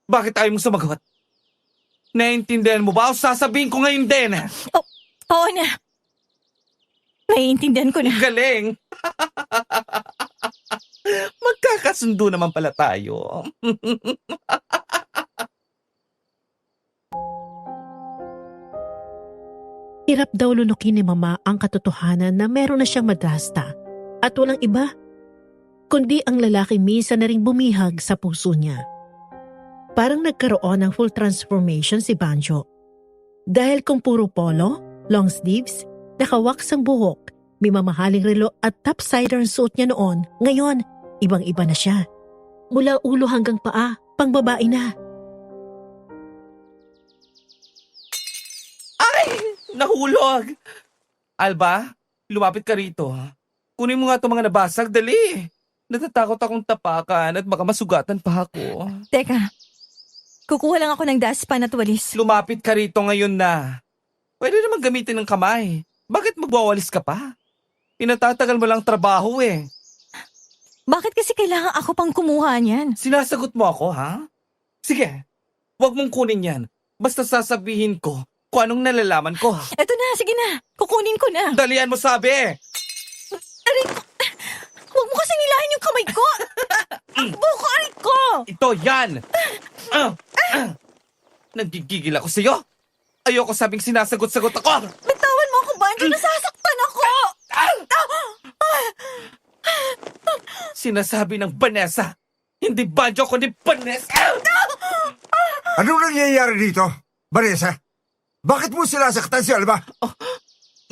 Bakit ayaw mong sumagot? Naintindihan mo ba o sasabihin ko ngayon din? Oo na. Naiintindihan ko na. Galing! Magkakasundo naman pala tayo. Hirap daw lunukin ni Mama ang katotohanan na meron na siyang madrasta at walang iba, kundi ang lalaki minsan na ring bumihag sa puso niya. Parang nagkaroon ng full transformation si Banjo. Dahil kung puro polo, long sleeves, nakawaks ang buhok, may mamahaling relo at topsider ang suot niya noon, ngayon, ibang-iba na siya. Mula ulo hanggang paa, pangbabae na. Nahulog! Alba, lumapit ka rito. Kunin mo nga itong mga nabasag, dali. Natatakot akong tapakan at baka masugatan pa ako. Teka, kukuha lang ako ng dustpan at walis. Lumapit ka rito ngayon na. Pwede naman gamitin ng kamay. Bakit magwawalis ka pa? Pinatatagal mo lang trabaho eh. Bakit kasi kailangan ako pang kumuha niyan? Sinasagot mo ako, ha? Sige, wag mong kunin yan. Basta sasabihin ko kung anong nalalaman ko. Eto na, sige na. Kukunin ko na. Dalian mo sabi! Aray ko. Huwag mo kasi nilahin yung kamay ko. Takbo ko, aray ko. Ito, yan! Nagigigil ako sa'yo. Ayoko sabing sinasagot-sagot ako. Bitawan mo ako, Banjo. Nasasaktan ako. Sinasabi ng Vanessa. Hindi Banjo, kundi Vanessa. Anong nangyayari dito, Vanessa? Bakit mo sinasaktan si Alba?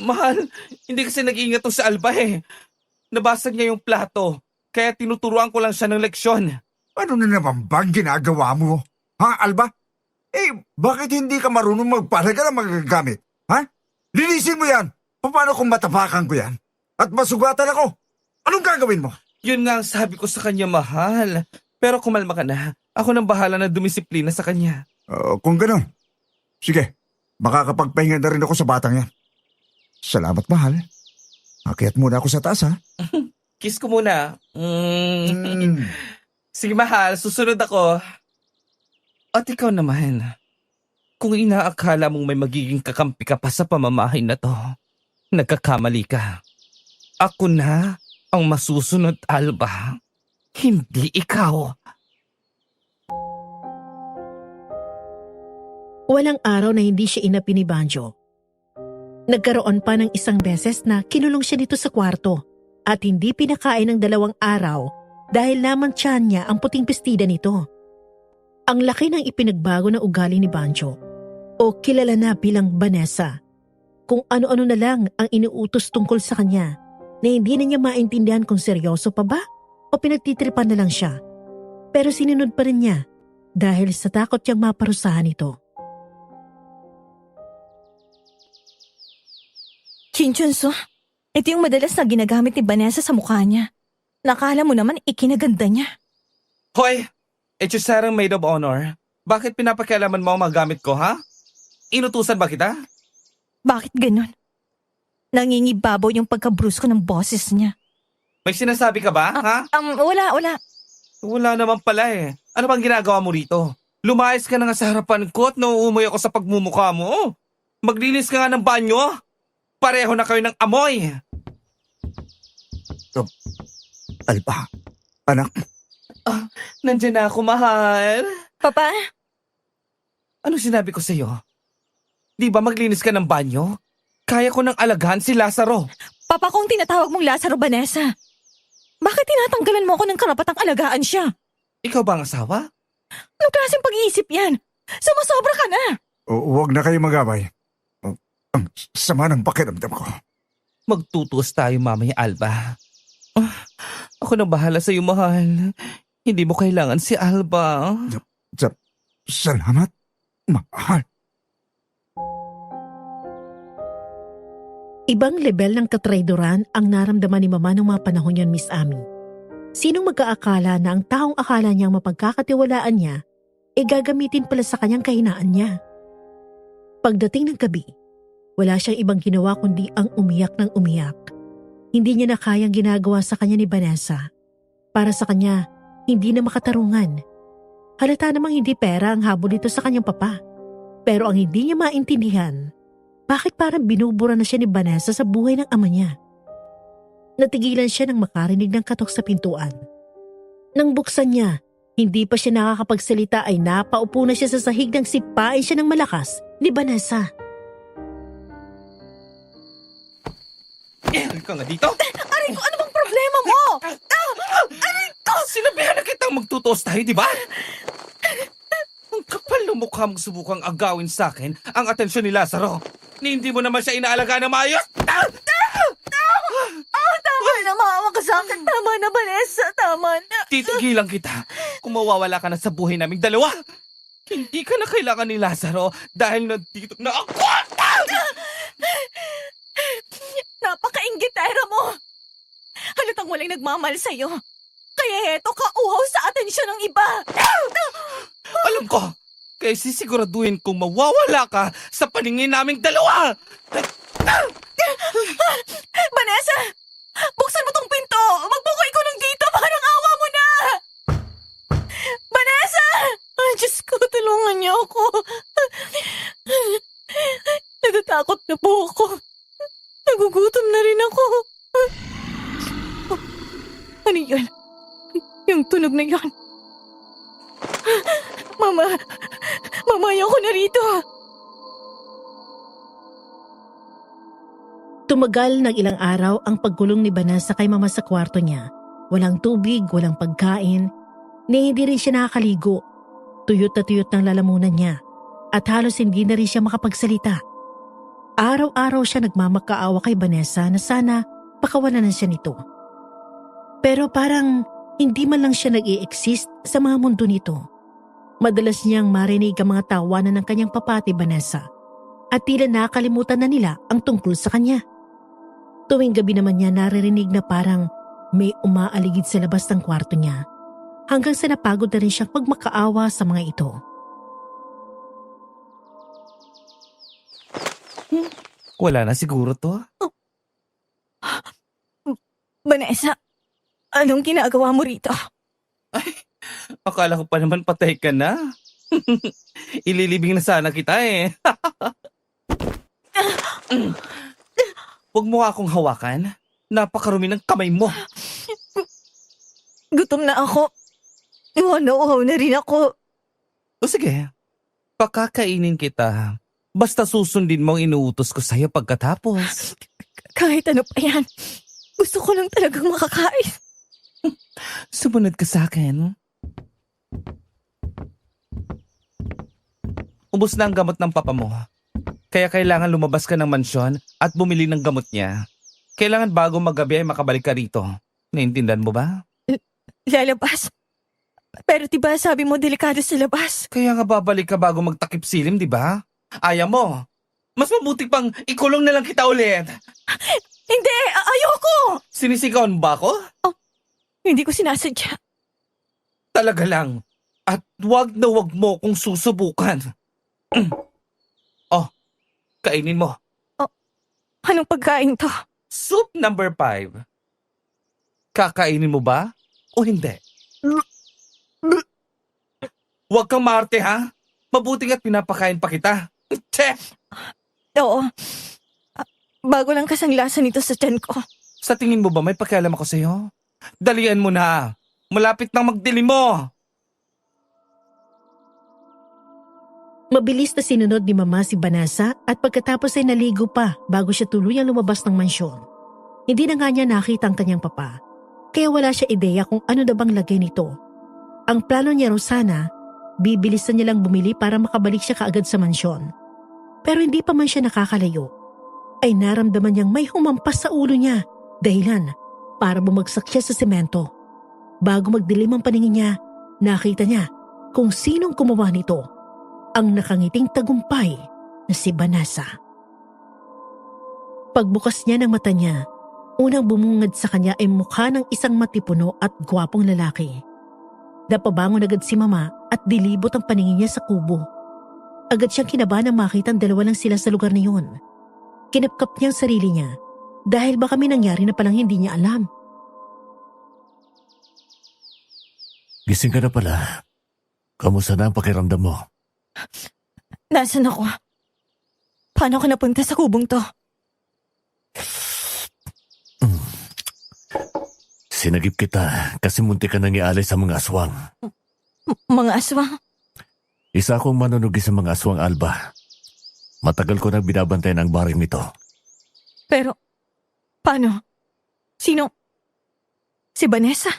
Mahal, hindi kasi nag-iingat tong si Alba eh. Nabasag niya yung plato. Kaya tinuturuan ko lang siya ng leksyon. Ano na naman bang ginagawa mo? Ha, Alba? Bakit hindi ka marunong magpalaga ng magagamit? Ha? Linisin mo yan! Paano kung matapakan ko yan? At masugatan ako? Anong gagawin mo? Yun nga ang sabi ko sa kanya, mahal. Pero kumalma ka na. Ako nang bahala na dumisiplina sa kanya. Kung gano'n, sige, makakapagpahinga na rin ako sa batang yan. Salamat, mahal. Akyat muna ako sa taas, ha? Kiss ko muna. Sige, mahal. Susunod ako. At ikaw naman, kung inaakala mong may magiging kakampi ka pa sa pamamahay na to, nagkakamali ka. Ako na ang masusunod, Alba. Hindi ikaw. Walang araw na hindi siya inapi ni Banjo. Nagkaroon pa ng isang beses na kinulong siya dito sa kwarto at hindi pinakain ng 2 araw dahil lamang tiyan niya ang puting bestida nito. Ang laki ng ipinagbago na ugali ni Banjo o kilala na bilang Vanessa. Kung ano-ano na lang ang iniutos tungkol sa kanya na hindi na niya maintindihan kung seryoso pa ba o pinagtitripan na lang siya. Pero sinunod pa rin niya dahil sa takot niyang maparusahan ito. Chinchunso, ito yung madalas na ginagamit ni Vanessa sa mukha niya. Nakala mo naman ikinaganda niya. Hoy! Hechizerang maid of honor, bakit pinapakialaman mo ang mga gamit ko, ha? Inutusan ba kita? Bakit ganun? Nangingibabaw yung pagkabrusko ng boses niya. May sinasabi ka ba, ha? Wala. Wala naman pala eh. Ano bang ginagawa mo rito? Lumayas ka na nga sa harapan ko at nauumoy ako sa pagmumukha mo. Maglinis ka nga ng banyo. Pareho na kayo ng amoy. Alba, anak, Nandiyan na ako, mahal. Papa, Anong sinabi ko sa'yo? Di ba maglinis ka ng banyo? Kaya ko nang alagahan si Lazaro. Papa, kung tinatawag mong Lazaro, Vanessa, bakit tinatanggalan mo ako ng karapatang alagaan siya? Ikaw ba ang asawa? Anong klaseng pag-iisip yan? Sumasobra ka na! huwag na kayo mag-away. Ang sama ng pakiramdam ko. Magtutuos tayo mamaya, Alba. Ako na bahala sa'yo, mahal. Hindi mo kailangan si Alba. Salamat, mahal. Ibang level ng katraydoran ang naramdaman ni Mama noong mga panahon yon, Miss Amy. Sinong mag-aakala na ang taong akala niyang mapagkakatiwalaan niya, gagamitin pala sa kanyang kahinaan niya. Pagdating ng gabi, wala siyang ibang ginawa kundi ang umiyak ng umiyak. Hindi niya na kayang ginagawa sa kanya ni Vanessa. Para sa kanya, hindi na makatarungan. Halata namang hindi pera ang habol nito sa kanyang papa. Pero ang hindi niya maintindihan, bakit parang binubura na siya ni Vanessa sa buhay ng ama niya? Natigilan siya nang makarinig ng katok sa pintuan. Nang buksan niya, hindi pa siya nakakapagsalita ay napaupo na siya sa sahig nang sipain siya ng malakas ni Vanessa. Ka nga dito? Aray ko, ano bang problema mo? Sinabihan na kitang magtutuos tayo, di ba? Ang kapal ng mukha mong subukang agawin sa akin ang atensyon ni Lazaro. Ni hindi mo naman siya inaalagaan na maayos. Tama na, maawa ka sa akin. Tama na, Vanessa, tama na. Titigilan kita kung mawawala ka na sa buhay naming dalawa. Hindi ka na kailangan ni Lazaro dahil nandito na ako. Napaka-inggitera mo. Halatang walang nagmamahal sa'yo. Kaya heto ka uhaw sa atensyon ng iba. Alam ko, kaya sisiguraduhin kong mawawala ka sa paningin naming dalawa. Vanessa! Buksan mo tong pinto! Magbukoy ko ng dito! Parang awa mo na! Vanessa! Ay, Diyos ko, tulungan niyo ako. Natatakot na po ako. Nagugutom na rin ako. Ano yun? Yung tunog na yun. Mama, ayoko na rito. Tumagal ng ilang araw ang pagkulong ni Vanessa kay Mama sa kwarto niya. Walang tubig, walang pagkain, ni hindi rin siya nakakaligo. Tuyot na tuyot ng lalamunan niya at halos hindi na rin siya makapagsalita. Araw-araw siya nagmamakaawa kay Vanessa na sana pakawalan na siya nito. Pero parang hindi man lang siya nag-i-exist sa mga mundo nito. Madalas niyang marinig ang mga tawanan ng kanyang papati Vanessa at tila nakalimutan na nila ang tungkol sa kanya. Tuwing gabi naman niya naririnig na parang may umaaligid sa labas ng kwarto niya hanggang sa napagod na rin siyang pagmakaawa sa mga ito. Wala na siguro to. Vanessa, anong ginagawa mo rito? Akala ko pa naman patay ka na. Ililibing na sana kita eh. Huwag mo akong hawakan. Napakarumi ng kamay mo. Gutom na ako. Uhaw na rin ako. O sige, pakakainin kita. Basta susundin mo ang inuutos ko sa'yo pagkatapos. Kahit ano pa yan. Gusto ko lang talagang makakain. Sumunod ka sa akin. Ubus na ang gamot ng papa mo. Kaya kailangan lumabas ka ng mansyon at bumili ng gamot niya. Kailangan bago magabi ay makabalik ka rito. Naintindihan mo ba? Lalabas. Pero diba sabi mo delikado sa labas? Kaya nga babalik ka bago magtakip silim, di ba? Ayaw mo. Mas mabuti pang ikulong na lang kita ulit. Hindi! Ayoko! Sinisigawan ba ako? Hindi ko sinasadya. Talaga lang. At wag na wag mo kung susubukan. Oh, kainin mo. Anong pagkain to? Soup number 5. Kakainin mo ba o hindi? Huwag kang maarte ha. Mabuting at pinapakain pa kita. Che! Oo. Bago lang kasang lasa nito sa tiyan ko. Sa tingin mo ba may pakialam ako sa'yo? Dalian mo na. Malapit nang magdilim mo. Mabilis na sinunod ni Mama si Vanessa at pagkatapos ay naligo pa bago siya tuluyang lumabas ng mansyon. Hindi na nga niya nakita ang kanyang papa, kaya wala siya ideya kung ano na bang lagay nito. Ang plano niya raw sana, bibilisan niya lang bumili para makabalik siya kaagad sa mansyon. Pero hindi pa man siya nakakalayo, ay naramdaman niyang may humampas sa ulo niya, dahilan para bumagsak siya sa semento. Bago magdilim ang paningin niya, nakita niya kung sinong gumawa nito. Ang nakangiting tagumpay na si Vanessa. Pagbukas niya ng mata niya, unang bumungad sa kanya ay mukha ng isang matipuno at gwapong lalaki. Napabangon agad si Mama at dilibot ang paningin niya sa kubo. Agad siyang kinabahan nang makita ang dalawa lang sila sa lugar na yun. Kinapkap niya ang sarili niya dahil baka may nangyari na palang hindi niya alam. Gising ka na pala. Kamusta na ang pakiramdam mo? Nasaan ako? Paano ako napunta sa kubong to? Sinagip kita kasi munti ka nang ialay sa mga aswang. Mga aswang? Isa akong manunugi sa mga aswang, Alba. Matagal ko nang binabantayan ang baring nito. Pero, paano? Sino? Si Vanessa?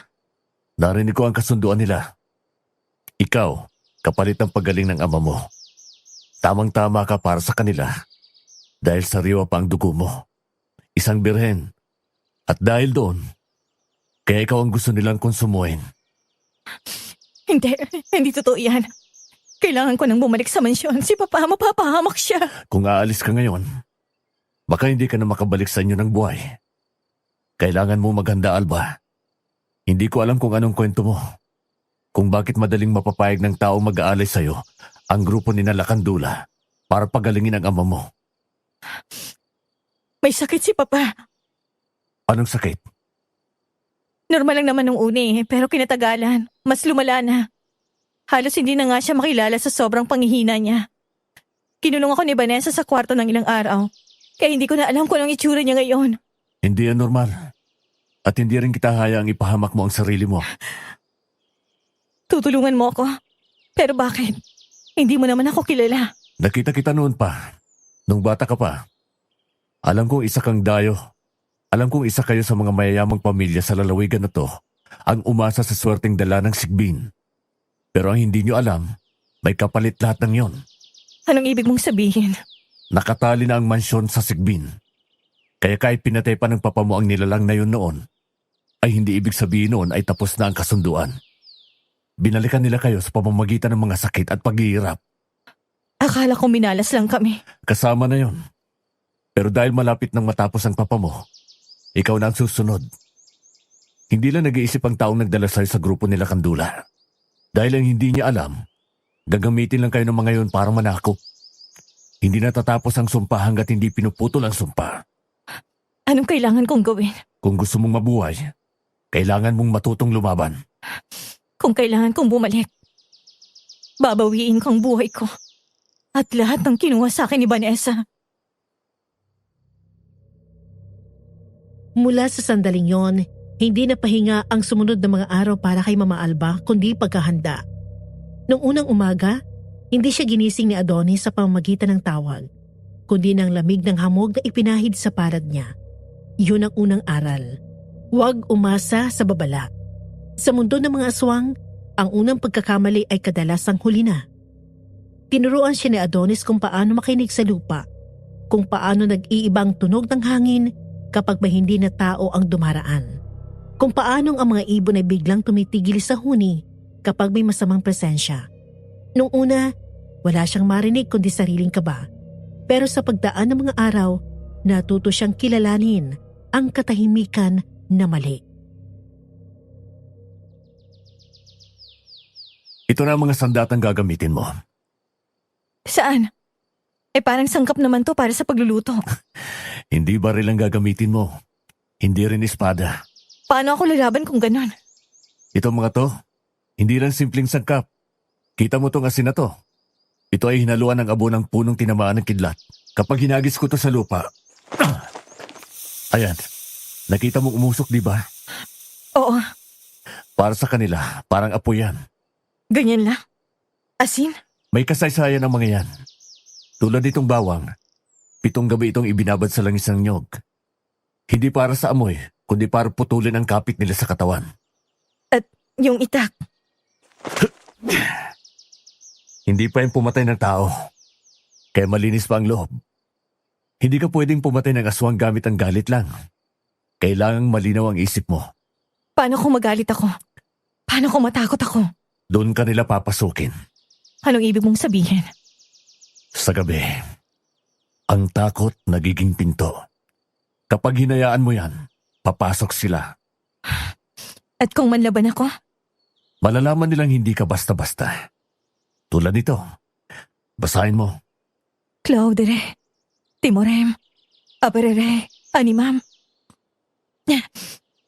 Narinig ko ang kasunduan nila. Ikaw, kapalit ng paggaling ng ama mo. Tamang-tama ka para sa kanila. Dahil sariwa pa ang dugo mo. Isang birhen. At dahil doon, kaya ikaw ang gusto nilang konsumuhin. Hindi totoo yan. Kailangan ko nang bumalik sa mansyon. Si Papa, mapapahamak siya. Kung aalis ka ngayon, baka hindi ka na makabalik sa inyo ng buhay. Kailangan mo maghanda, Alba. Hindi ko alam kung anong kwento mo. Kung bakit madaling mapapayag ng tao mag-aalay sa'yo ang grupo ni Lakandula para pagalingin ang ama mo. May sakit si Papa. Anong sakit? Normal lang naman nung una pero kinatagalan. Mas lumala na. Halos hindi na nga siya makilala sa sobrang panghihina niya. Kinulong ako ni Vanessa sa kwarto ng ilang araw. Kaya hindi ko na alam kung anong itsura niya ngayon. Hindi yan normal. At hindi rin kita hayaang ipahamak mo ang sarili mo. Tutulungan mo ako. Pero bakit? Hindi mo naman ako kilala. Nakita kita noon pa. Nung bata ka pa. Alam kong isa kang dayo. Alam kong isa kayo sa mga mayayamang pamilya sa lalawigan na to ang umasa sa swerteng dala ng sigbin. Pero ang hindi nyo alam, may kapalit lahat ng yon. Anong ibig mong sabihin? Nakatali na ang mansyon sa sigbin. Kaya kahit pinatay pa ng papa mo ang nilalang na yun noon, ay hindi ibig sabihin noon ay tapos na ang kasunduan. Binalikan nila kayo sa pamamagitan ng mga sakit at paghihirap. Akala ko minalas lang kami. Kasama na yon. Pero dahil malapit nang matapos ang papa mo, ikaw na ang susunod. Hindi lang nag-iisip ang taong nagdala sa'yo sa grupo nila Kandula. Dahil ang hindi niya alam, gagamitin lang kayo ng mga yon para manakop. Hindi natatapos ang sumpa hanggat hindi pinuputol ang sumpa. Anong kailangan kong gawin? Kung gusto mong mabuhay, kailangan mong matutong lumaban. Kung kailangan kong bumalik, babawiin ko ang buhay ko. At lahat ng kinuha sa akin ni Vanessa. Mula sa sandaling yon, hindi na pahinga ang sumunod na mga araw para kay Mama Alba kundi pagkahanda. Noong unang umaga, hindi siya ginising ni Adonis sa pamamagitan ng tawag, kundi ng lamig ng hamog na ipinahid sa palad niya. Yun ang unang aral. Huwag umasa sa babala. Sa mundo ng mga aswang, ang unang pagkakamali ay kadalasang huli na. Tinuruan siya ni Adonis kung paano makinig sa lupa, kung paano nag-iibang tunog ng hangin kapag may hindi na tao ang dumaraan, kung paanong ang mga ibon ay biglang tumitigil sa huni kapag may masamang presensya. Nung una, wala siyang marinig kundi sariling kaba. Pero sa pagdaan ng mga araw, natuto siyang kilalanin ang katahimikan na mali. Ito na ang mga sandatang gagamitin mo. Saan? Parang sangkap naman to para sa pagluluto. Hindi baril ang gagamitin mo. Hindi rin espada. Paano ako lalaban kung ganon? Ito mga to, hindi lang simpleng sangkap. Kita mo tong asin na to. Ito ay hinaluan ng abo ng punong tinamaan ng kidlat. Kapag hinagis ko to sa lupa, ayan, nakita mong umusok, di ba? Oo, Para sa kanila, parang apo yan. ganyan lang. Asin? May kasaysayan ang mga yan. Tulad nitong bawang, 7 gabi itong ibinabad sa langis ng nyog. Hindi para sa amoy, kundi para putulin ang kapit nila sa katawan. Yung itak. Hindi pa yung pumatay ng tao. Kaya malinis pa ang loob. Hindi ka pwedeng pumatay ng aswang gamit ang galit lang. Kailangang malinaw ang isip mo. Paano kung magalit ako? Paano kung matakot ako? Doon ka nila papasukin. Anong ibig mong sabihin? Sa gabi, ang takot nagiging pinto. Kapag hinayaan mo yan, papasok sila. At kung manlaban ako? Malalaman nilang hindi ka basta-basta. Tulad nito, basahin mo. Claudere, Timorem, Aperere, Animam.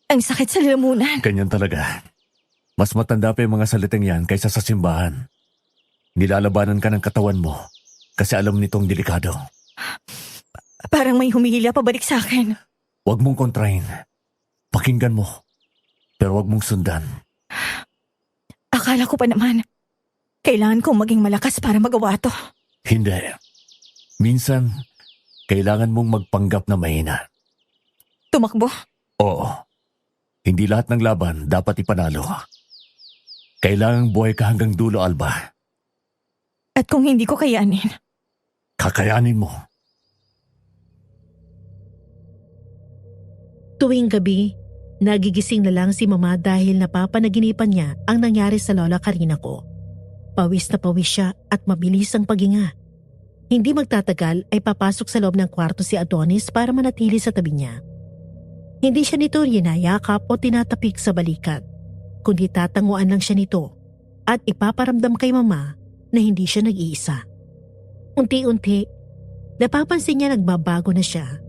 Ang sakit sa lalamunan. Ganyan talaga. Mas matanda pa yung mga salitang yan kaysa sa simbahan. Nilalabanan ka ng katawan mo kasi alam nitong delikado. Parang may humihila pabalik sa akin. Huwag mong kontrahin. Pakinggan mo. Pero huwag mong sundan. Akala ko pa naman, kailangan kong maging malakas para magawa to. Hindi. Minsan, kailangan mong magpanggap na mahina. Tumakbo? Oo. Hindi lahat ng laban dapat ipanalo. Kailangang buhay ka hanggang dulo, Alba. At kung hindi ko kayanin, Kakayanin mo. Tuwing gabi, nagigising na lang si Mama dahil napapanaginipan niya ang nangyari sa Lola Karina ko. Pawis na pawis siya at mabilis ang paghinga. Hindi magtatagal ay papasok sa loob ng kwarto si Adonis para manatili sa tabi niya. Hindi siya nito yinayakap o tinatapik sa balikat, kundi tatanguan lang siya nito at ipaparamdam kay Mama na hindi siya nag-iisa. Unti-unti, napapansin niya nagbabago na siya.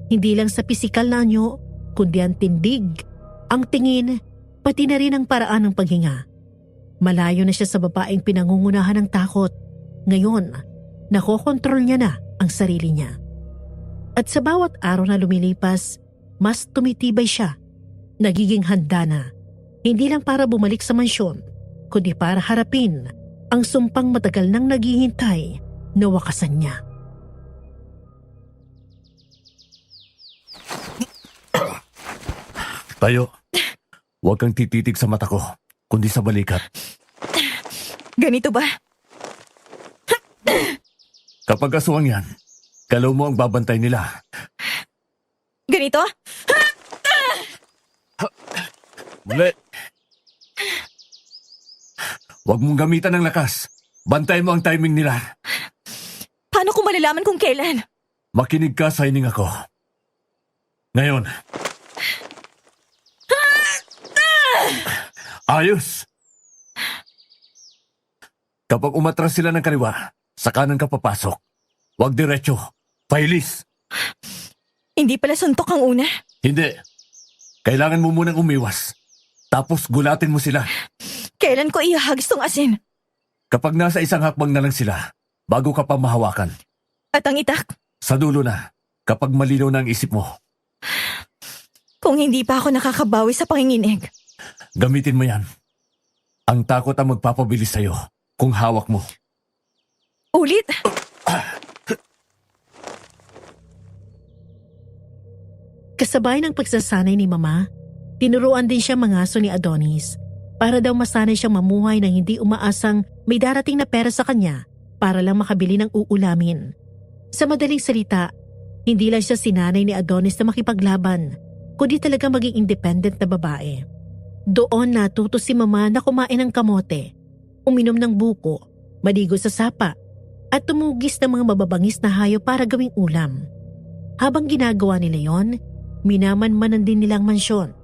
Hindi lang sa pisikal na anyo, kundi ang tindig, ang tingin, pati na rin ang paraan ng paghinga. Malayo na siya sa babaeng pinangungunahan ng takot. Ngayon, nakokontrol niya na ang sarili niya. At sa bawat araw na lumilipas, mas tumitibay siya. Nagiging handa na. Hindi lang para bumalik sa mansyon, kundi para harapin ang sumpang matagal nang naghihintay na wakasan niya. Tayo. Huwag kang tititig sa mata ko, kundi sa balikat. ganito ba? Kapag aswang yan, kalaw mo ang babantay nila. Ganito? Muli. Huwag mong gamitan ng lakas. Bantay mo ang timing nila. Paano ko malalaman kung kailan? Makinig ka sa hining ako. Ngayon. Ayos! Kapag umatras sila ng kaliwa, sa kanan ka papasok. Huwag diretso. Pailis. Hindi pala suntok ang una. Hindi. Kailangan mo munang umiwas. Tapos gulatin mo sila. Kailan ko ihahagis tong asin? Kapag nasa isang hakbang na lang sila, bago ka pa mahawakan. At ang itak? Sa dulo na, kapag malinaw na ang isip mo. Kung hindi pa ako nakakabawi sa panginginig. Gamitin mo yan. Ang takot ang magpapabilis sa'yo kung hawak mo. Ulit? Kasabay ng pagsasanay ni Mama, tinuruan din siya mangaso ni Adonis para daw masanay siyang mamuhay nang hindi umaasang may darating na pera sa kanya para lang makabili ng uulamin. Sa madaling salita, hindi lang siya sinanay ni Adonis na makipaglaban, kundi talaga maging independent na babae. Doon natuto si Mama na kumain ng kamote, uminom ng buko, maligo sa sapa, at tumugis ng mga mababangis na hayop para gawing ulam. Habang ginagawa nila yon, minamanmanan din nilang mansyon.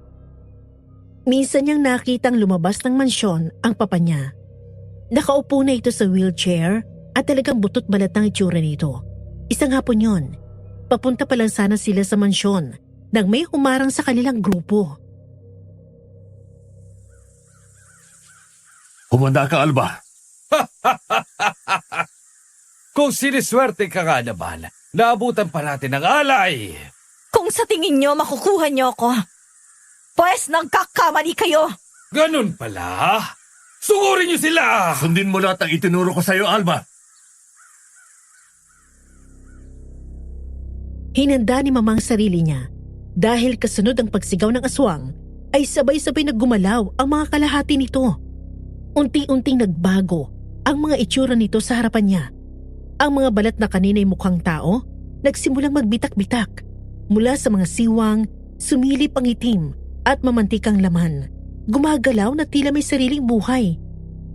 Minsan niyang nakitang lumabas ng mansyon ang papa niya. Nakaupo na ito sa wheelchair at talagang butot balat ang itsura nito. Isang hapon yon, papunta pa lang sana sila sa mansyon nang may humarang sa kanilang grupo. Humanda ka, Alba. Kung siniswerte ka nga naman, naabutan pa natin ng alay. Kung sa tingin nyo makukuha nyo ako, pues nagkakamali kayo. Ganun pala. Sugurin niyo sila! Sundin mo lahat ang itinuro ko sa'yo, Alba. Hinanda ni Mama ang sarili niya dahil kasunod ang pagsigaw ng aswang ay sabay-sabay naggumalaw ang mga kalahati nito. Unti-unting nagbago ang mga itsura nito sa harapan niya. Ang mga balat na kanina'y mukhang tao nagsimulang magbitak-bitak. Mula sa mga siwang, sumilip ang itim at mamantikang laman. Gumagalaw na tila may sariling buhay.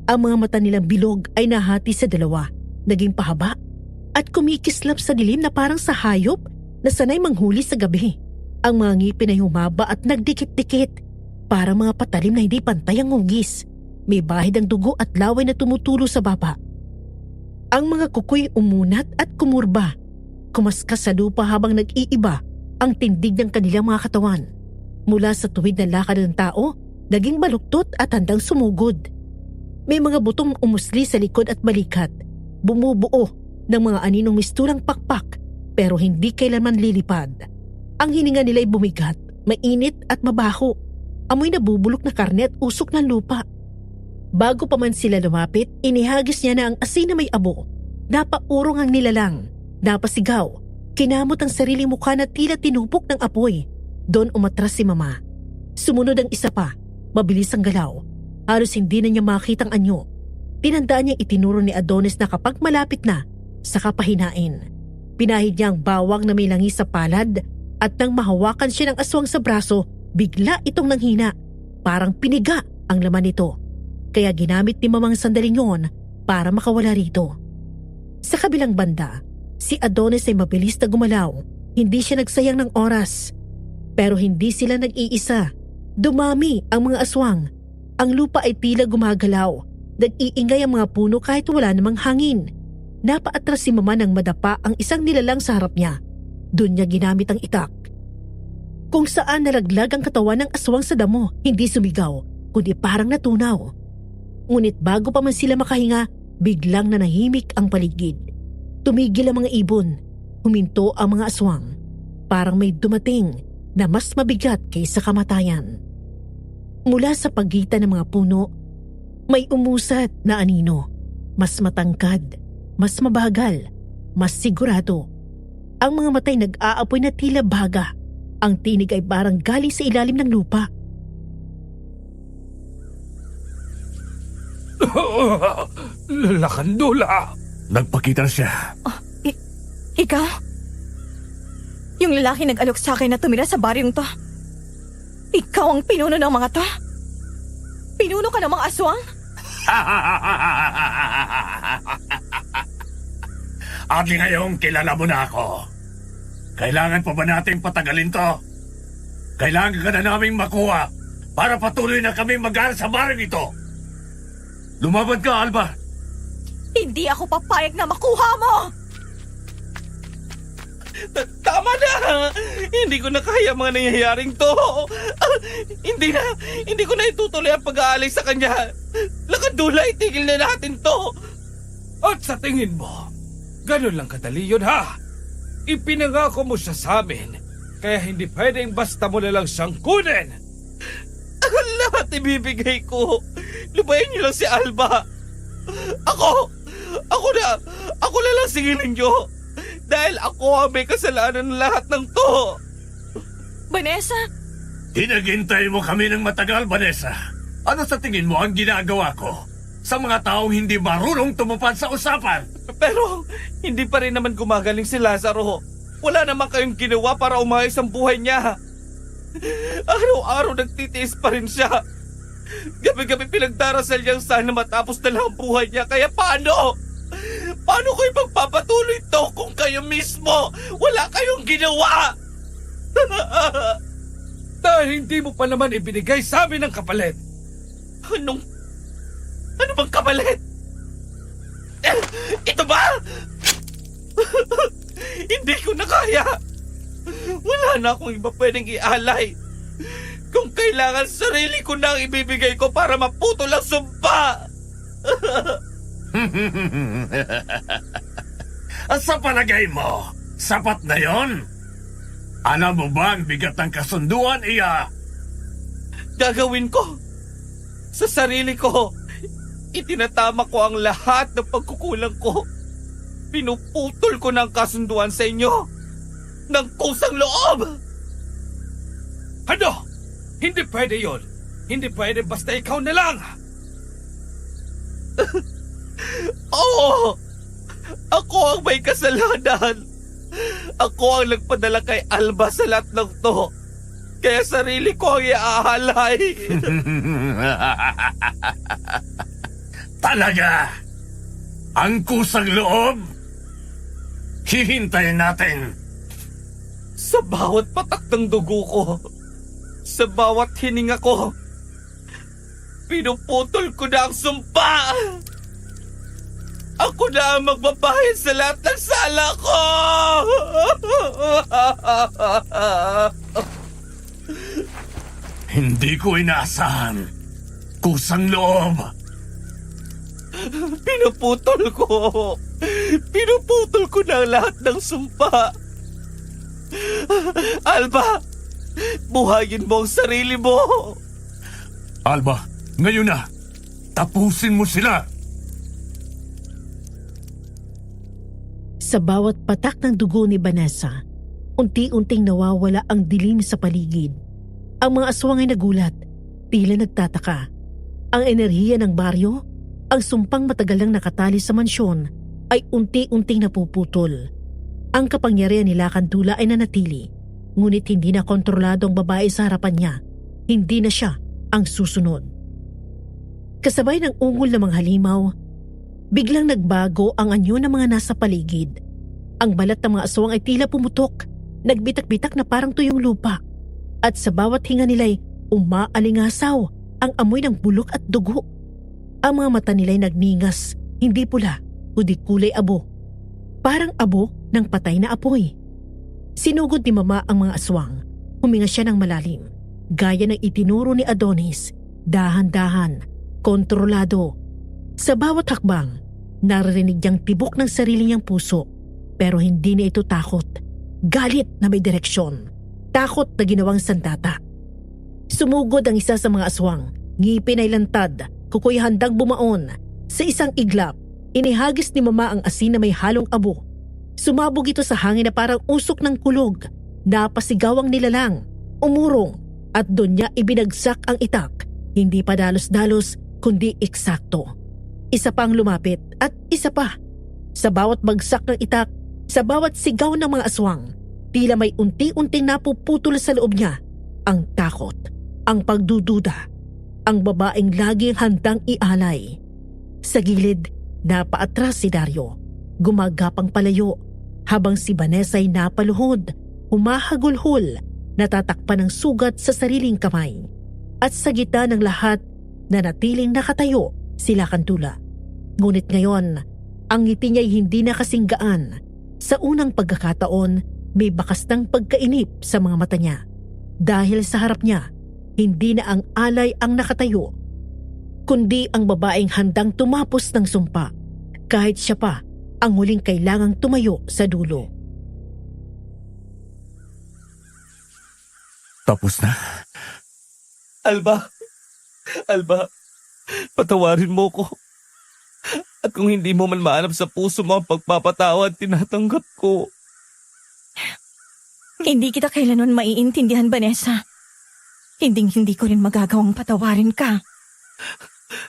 Ang mga mata nilang bilog ay nahati sa dalawa, naging pahaba at kumikislap sa dilim na parang sa hayop na sanay manghuli sa gabi. Ang mga ngipin ay humaba at nagdikit-dikit, parang mga patalim na hindi pantay ang hugis. May bahid ang dugo at laway na tumutulo sa baba. Ang mga kukoy umunat at kumurba. Kumaskas sa lupa habang nag-iiba ang tindig ng kanilang mga katawan. Mula sa tuwid na lakad ng tao, naging baluktot at handang sumugod. May mga butong umusli sa likod at balikat. Bumubuo ng mga aninong misturang pakpak pero hindi kailanman lilipad. Ang hininga nila ay bumigat, mainit at mabaho. Amoy nabubulok na karne at usok ng lupa. Bago pa man sila lumapit, inihagis niya na ang asin na may abo. Napaurong ang nilalang, napasigaw, kinamot ang sariling mukha na tila tinupok ng apoy. Doon umatras si Mama. Sumunod ang isa pa, mabilis ang galaw. Halos hindi na niya makitang anyo. Tinandaan niyang itinuro ni Adonis na kapag malapit na, saka pahinain. Pinahid niya ang bawang na may langis sa palad at nang mahawakan siya ng aswang sa braso, bigla itong nanghina. Parang piniga ang laman nito. Kaya ginamit ni Mamang sandaling yon para makawala rito. Sa kabilang banda, si Adonis ay mabilis na gumalaw. Hindi siya nagsayang ng oras. Pero hindi sila nag-iisa. Dumami ang mga aswang. Ang lupa ay tila gumagalaw. Nag-iingay ang mga puno kahit wala namang hangin. Napaatras si Mama nang madapa ang isang nilalang sa harap niya. Doon niya ginamit ang itak. Kung saan nalaglag ang katawan ng aswang sa damo, hindi sumigaw, kundi parang natunaw. Ngunit bago pa man sila makahinga, biglang nanahimik ang paligid. Tumigil ang mga ibon. Huminto ang mga aswang. Parang may dumating na mas mabigat kaysa kamatayan. Mula sa pagitan ng mga puno, may umusad na anino. Mas matangkad, mas mabagal, mas sigurado. Ang mga matay nag-aapoy na tila baga. Ang tinig ay parang galing sa ilalim ng lupa. Lakandula! Nagpakita siya. Ikaw? Yung lalaki nag-alok sa akin na tumira sa baryong to. Ikaw ang pinuno ng mga to? Pinuno ka ng mga aswang? At ngayong kilala mo na ako. Kailangan pa ba nating patagalin to? Kailangan ka na naming makuha para patuloy na kami mag-aaral sa baring ito. Lumaban ka, Alba. Hindi ako papayag na makuha mo! Tama na! Hindi ko na kaya mga nangyayaring to. Hindi ko na itutuloy ang pag-aalay sa kanya. Lakandula, itigil na natin to. At sa tingin mo, ganun lang kadali yun ha? Ipinangako mo siya sa amin, kaya hindi pwedeng basta mo na lang siyang kunin. Lahat ibibigay ko. Lubayan niyo lang si Alba. Ako na lang singilin niyo. Dahil ako ang may kasalanan ng lahat ng to. Vanessa? Hinaghintay mo kami ng matagal, Vanessa. Ano sa tingin mo ang ginagawa ko sa mga taong hindi marunong tumupad sa usapan? Pero hindi pa rin naman gumagaling si Lazaro. Wala naman kayong ginawa para umayos ang buhay niya. Araw-araw nagtitiis pa rin siya. Gabi-gabi pinagdarasal niyang sana matapos na lang ang buhay niya. Kaya paano? Paano ko ipagpapatuloy to kung kayo mismo wala kayong ginawa? Dahil hindi mo pa naman ibinigay sa amin ang kapalit. Ano bang kapalit? Ito ba? Hindi ko na kaya. Wala na akong iba pwedeng ialay. Kung kailangan, sarili ko na ang ibibigay ko para maputol ang sumpa. Sa palagay mo, sapat na yon? Alam mo ba ang bigat ng kasunduan, Iya? Gagawin ko. Sa sarili ko. Itinatama ko ang lahat ng pagkukulang ko. Pinuputol ko ng kasunduan sa inyo. Ng kusang loob. Ano? Hindi pwede yon. Hindi pwede basta ikaw na lang. Oo. Ako ang may kasalanan. Ako ang nagpadala kay Alba sa lahat ng to. Kaya sarili ko ang iaahalay. Talaga? Ang kusang loob? Hihintayin natin. Sa bawat patak ng dugo ko, sa bawat hininga ko, pinuputol ko na ang sumpa. Ako na ang magbabayad sa lahat ng sala ko. Hindi ko inaasahan. Kusang loob. Pinuputol ko. Pinuputol ko na ang lahat ng sumpa. Alba, buhayin mo ang sarili mo. Alba, ngayon na. Tapusin mo sila. Sa bawat patak ng dugo ni Vanessa, unti-unting nawawala ang dilim sa paligid. Ang mga aswang ay nagulat, tila nagtataka. Ang enerhiya ng baryo, ang sumpang matagal nang nakatali sa mansyon, ay unti-unting napuputol. Ang kapangyarihan ni Lakandula ay nanatili, ngunit hindi na kontrolado ang babae sa harapan niya. Hindi na siya ang susunod. Kasabay ng ungol ng mga halimaw, biglang nagbago ang anyo ng mga nasa paligid. Ang balat ng mga aswang ay tila pumutok, nagbitak-bitak na parang tuyong lupa. At sa bawat hinga nila'y umaalingasaw ang amoy ng bulok at dugo. Ang mga mata nila'y nagningas, hindi pula, kundi kulay abo. Parang abo ng patay na apoy. Sinugod ni Mama ang mga aswang. Huminga siya ng malalim. Gaya ng itinuro ni Adonis, dahan-dahan, kontrolado. Sa bawat hakbang, naririnig niyang tibok ng sarili niyang puso. Pero hindi na ito takot. Galit na may direksyon. Takot na ginawang sandata. Sumugod ang isa sa mga aswang. Ngipin ay lantad, kukoy handang bumaon. Sa isang iglap, inihagis ni Mama ang asin na may halong abo. Sumabog ito sa hangin na parang usok ng kulog. Napasigaw ang nilalang, umurong, at doon niya ibinagsak ang itak. Hindi pa dalos-dalos, kundi eksakto. Isa pang lumapit at isa pa. Sa bawat bagsak ng itak, sa bawat sigaw ng mga aswang, tila may unti-unting napuputol sa loob niya. Ang takot, ang pagdududa, ang babaeng laging handang ialay. Sa gilid, napaatras si Dario. Gumagapang palayo, habang si Vanessa ay napaluhod, humahagulhol, natatakpan ng sugat sa sariling kamay. At sa gitna ng lahat, nanatiling nakatayo si Lakandula. Ngunit ngayon, ang ngiti niya'y hindi na kasinggaan. Sa unang pagkakataon, may bakas ng pagkainip sa mga mata niya. Dahil sa harap niya, hindi na ang alay ang nakatayo, kundi ang babaeng handang tumapos ng sumpa, kahit siya pa ang huling kailangang tumayo sa dulo. Tapos na. Alba, patawarin mo ko. At kung hindi mo man maanap sa puso mo ang pagpapatawad, tinatanggap ko. Hindi kita kailanman maiintindihan, Vanessa. Hindi ko rin magagawang patawarin ka.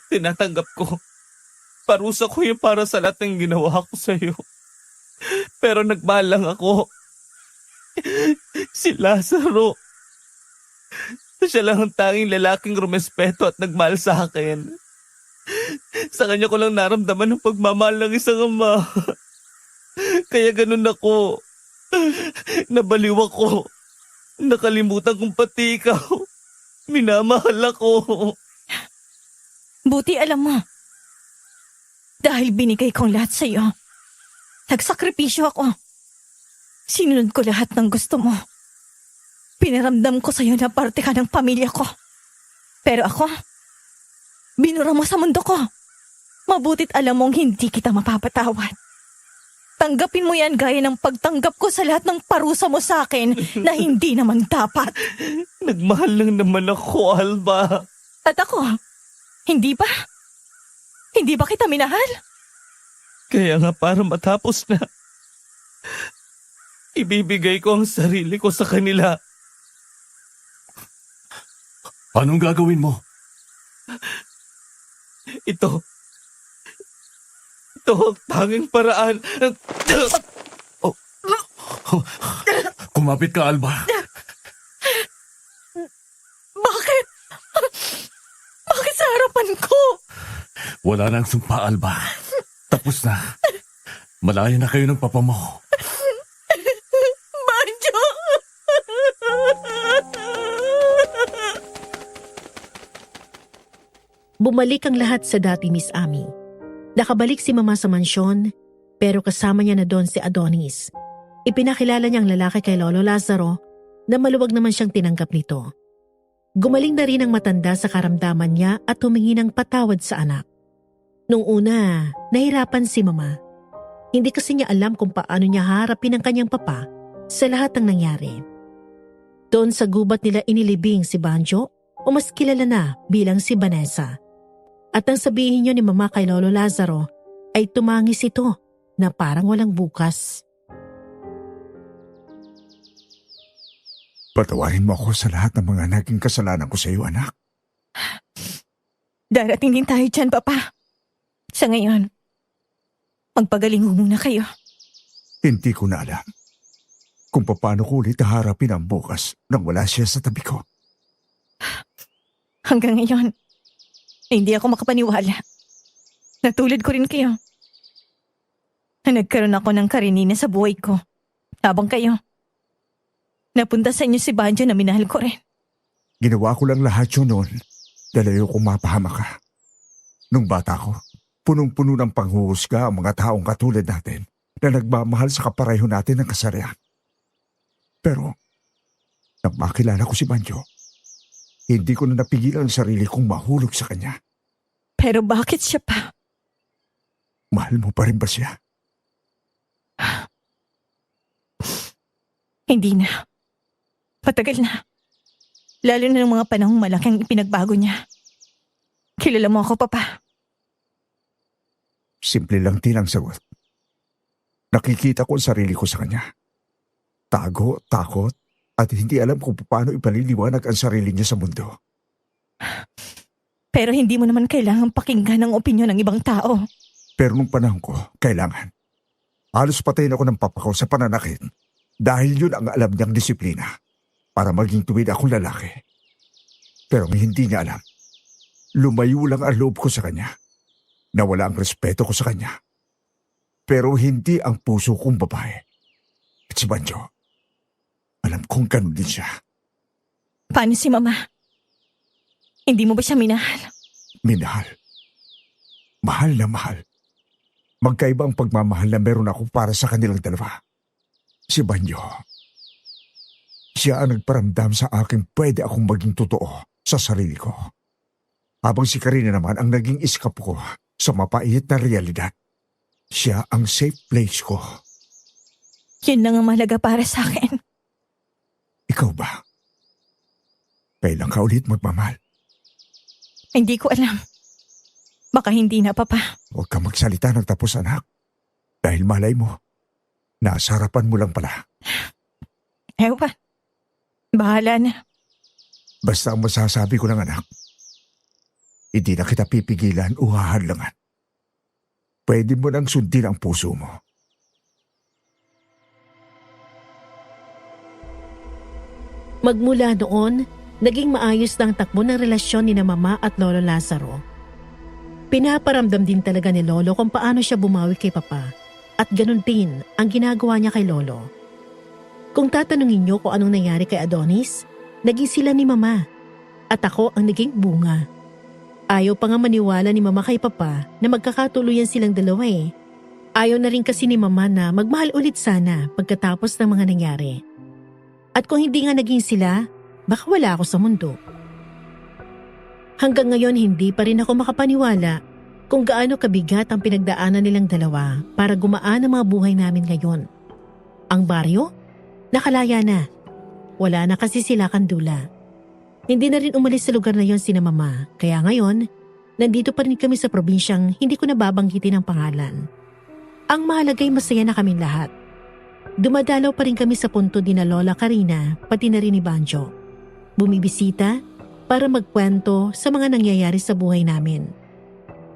Tinatanggap ko. Parusa ko yung para sa lahat ng ginawa ko sa'yo. Pero nagmahal lang ako. Si Lazaro. Siya lang ang tanging lalaking rumespeto at nagmahal sa akin. Sa kanya ko lang naramdaman ang pagmamahal ng isang ama. Kaya ganun ako. Nabaliw ako. Nakalimutan kong pati ikaw. Minamahal ako. Buti alam mo. Dahil binigay kong lahat sa'yo, Nagsakripisyo ako. Sinunod ko lahat ng gusto mo. Pinaramdam ko sa'yo na parte ka ng pamilya ko. Pero ako, binura mo sa mundo ko. Mabutit alam mong hindi kita mapapatawad. Tanggapin mo yan gaya ng pagtanggap ko sa lahat ng parusa mo sa akin na hindi naman dapat. Nagmahal lang naman ako, Alba. At ako, hindi ba? Hindi ba kita minahal? Kaya nga para matapos na, ibibigay ko ang sarili ko sa kanila. Anong gagawin mo? Ito ang tanging paraan. Kumapit ka, Alba. Bakit? Bakit sa harapan ko? Wala nang sumpa, Alba. Tapos na. Malaya na kayo ng papa mo. Banjo! Bumalik ang lahat sa dati, Miss Amy. Nakabalik si Mama sa mansyon, pero kasama niya na doon si Adonis. Ipinakilala niya ang lalaki kay Lolo Lazaro na maluwag naman siyang tinanggap nito. Gumaling na rin ang matanda sa karamdaman niya at humingi ng patawad sa anak. Nung una, nahirapan si Mama. Hindi kasi niya alam kung paano niya harapin ang kanyang papa sa lahat ng nangyari. Doon sa gubat nila inilibing si Banjo o mas kilala na bilang si Vanessa. At ang sabihin niyo ni Mama kay Lolo Lazaro ay tumangis ito na parang walang bukas. Patawarin mo ako sa lahat ng mga naging kasalanan ko sa iyo, anak. Darating din tayo dyan, Papa. Sa ngayon, magpagaling mo muna kayo. Hindi ko na alam kung paano ko ulit haharapin ang bukas nang wala siya sa tabi ko. Hanggang ngayon, hindi ako makapaniwala. Natulad ko rin kayo. Na nagkaroon ako ng karenina sa buhay ko. Habang kayo, napunta sa inyo si Banjo na minahal ko rin. Ginawa ko lang lahat yun noon dahil ayokong mapahama ka. Nung bata ko, punong-puno ng panghuhusga ang mga taong katulad natin na nagmamahal sa kapareho natin ng kasarian. Pero, nang makilala ko si Banjo, hindi ko na napigilan ang sarili kong mahulog sa kanya. Pero bakit siya pa? Mahal mo pa rin ba siya? Hindi na. Patagal na. Lalo na ng mga panahong malaking ipinagbago niya. Kilala mo ako, Papa. Simple lang din ang sagot. Nakikita ko ang sarili ko sa kanya. Tago, takot, at hindi alam kung paano ipaliliwanag ang sarili niya sa mundo. Pero hindi mo naman kailangang pakinggan ang opinyon ng ibang tao. Pero nung panahon ko, kailangan. Halos patayin ako ng papa ko sa pananakit dahil yun ang alam niyang disiplina para maging tuwid akong lalaki. Pero ang hindi niya alam, lumayo lang ang loob ko sa kanya. Nawala ang respeto ko sa kanya. Pero hindi ang puso kong babae. At si Banjo, alam kong ganun din siya. Paano si Mama? Hindi mo ba siya minahal? Minahal. Mahal na mahal. Magkaiba ang pagmamahal na meron ako para sa kanilang dalawa. Si Banjo, siya ang nagparamdam sa akin pwede akong maging totoo sa sarili ko. Habang si Karina naman ang naging iskap ko sa mapait na realidad. Siya ang safe place ko. Yun lang ang mahalaga para sa akin. Ikaw ba? Kailan ka ulit magmamahal? Hindi ko alam. Baka hindi na, Papa. Huwag kang magsalita ng tapos, anak. Dahil malay mo, nasa harapan mo lang pala. Ewan. Bahala na. Basta ang masasabi ko lang, anak, hindi na kita pipigilan o hahadlangan. Pwede mo nang sundin ang puso mo. Magmula noon, naging maayos na ang takbo ng relasyon ni na Mama at Lolo Lazaro. Pinaparamdam din talaga ni Lolo kung paano siya bumawi kay Papa at ganun din ang ginagawa niya kay Lolo. Kung tatanungin niyo kung anong nangyari kay Adonis, naging sila ni Mama at ako ang naging bunga. Ayaw pa nga maniwala ni Mama kay Papa na magkakatuluyan silang dalawa eh. Ayaw na rin kasi ni Mama na magmahal ulit sana pagkatapos ng mga nangyari. At kung hindi nga naging sila, baka wala ako sa mundo. Hanggang ngayon hindi pa rin ako makapaniwala kung gaano kabigat ang pinagdaanan nilang dalawa para gumaan ang mga buhay namin ngayon. Ang baryo? Nakalaya na. Wala na kasi sila Kandula. Hindi na rin umalis sa lugar na yon sina Mama, kaya ngayon, nandito pa rin kami sa probinsyang hindi ko nababanggitin ang pangalan. Ang mahalagay masaya na kaming lahat. Dumadalaw pa rin kami sa punto ni na Lola Karina, pati na rin ni Banjo. Bumibisita para magkwento sa mga nangyayari sa buhay namin.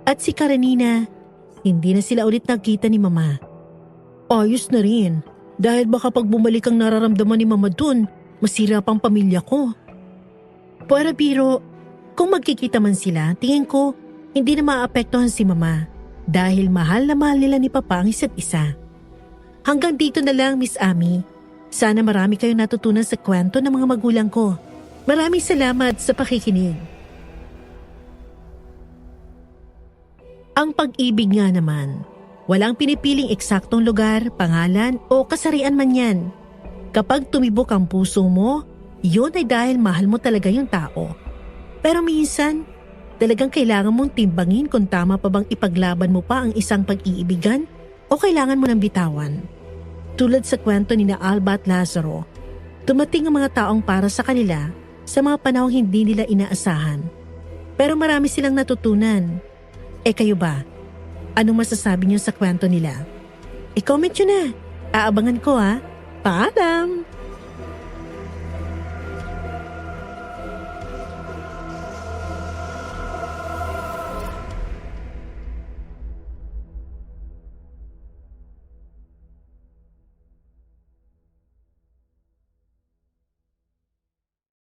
At si Karenina, hindi na sila ulit nagkita ni Mama. Ayos na rin, dahil baka pag bumalik ang nararamdaman ni Mama dun, masira pang pamilya ko. Para biro, kung magkikita man sila, tingin ko hindi na maapektuhan si Mama dahil mahal na mahal nila ni Papa ang isa't isa. Hanggang dito na lang, Miss Ami. Sana marami kayong natutunan sa kwento ng mga magulang ko. Maraming salamat sa pakikinig. Ang pag-ibig nga naman, walang pinipiling eksaktong lugar, pangalan o kasarian man yan. Kapag tumibok ang puso mo, yun ay dahil mahal mo talaga yung tao. Pero minsan, talagang kailangan mong timbangin kung tama pa bang ipaglaban mo pa ang isang pag-iibigan o kailangan mo ng bitawan. Tulad sa kwento ni na Alba at Lazaro, tumating ang mga taong para sa kanila sa mga panahong hindi nila inaasahan. Pero marami silang natutunan. Kayo ba? Anong masasabi niyo sa kwento nila? I-comment nyo na. Aabangan ko ha. Paalam!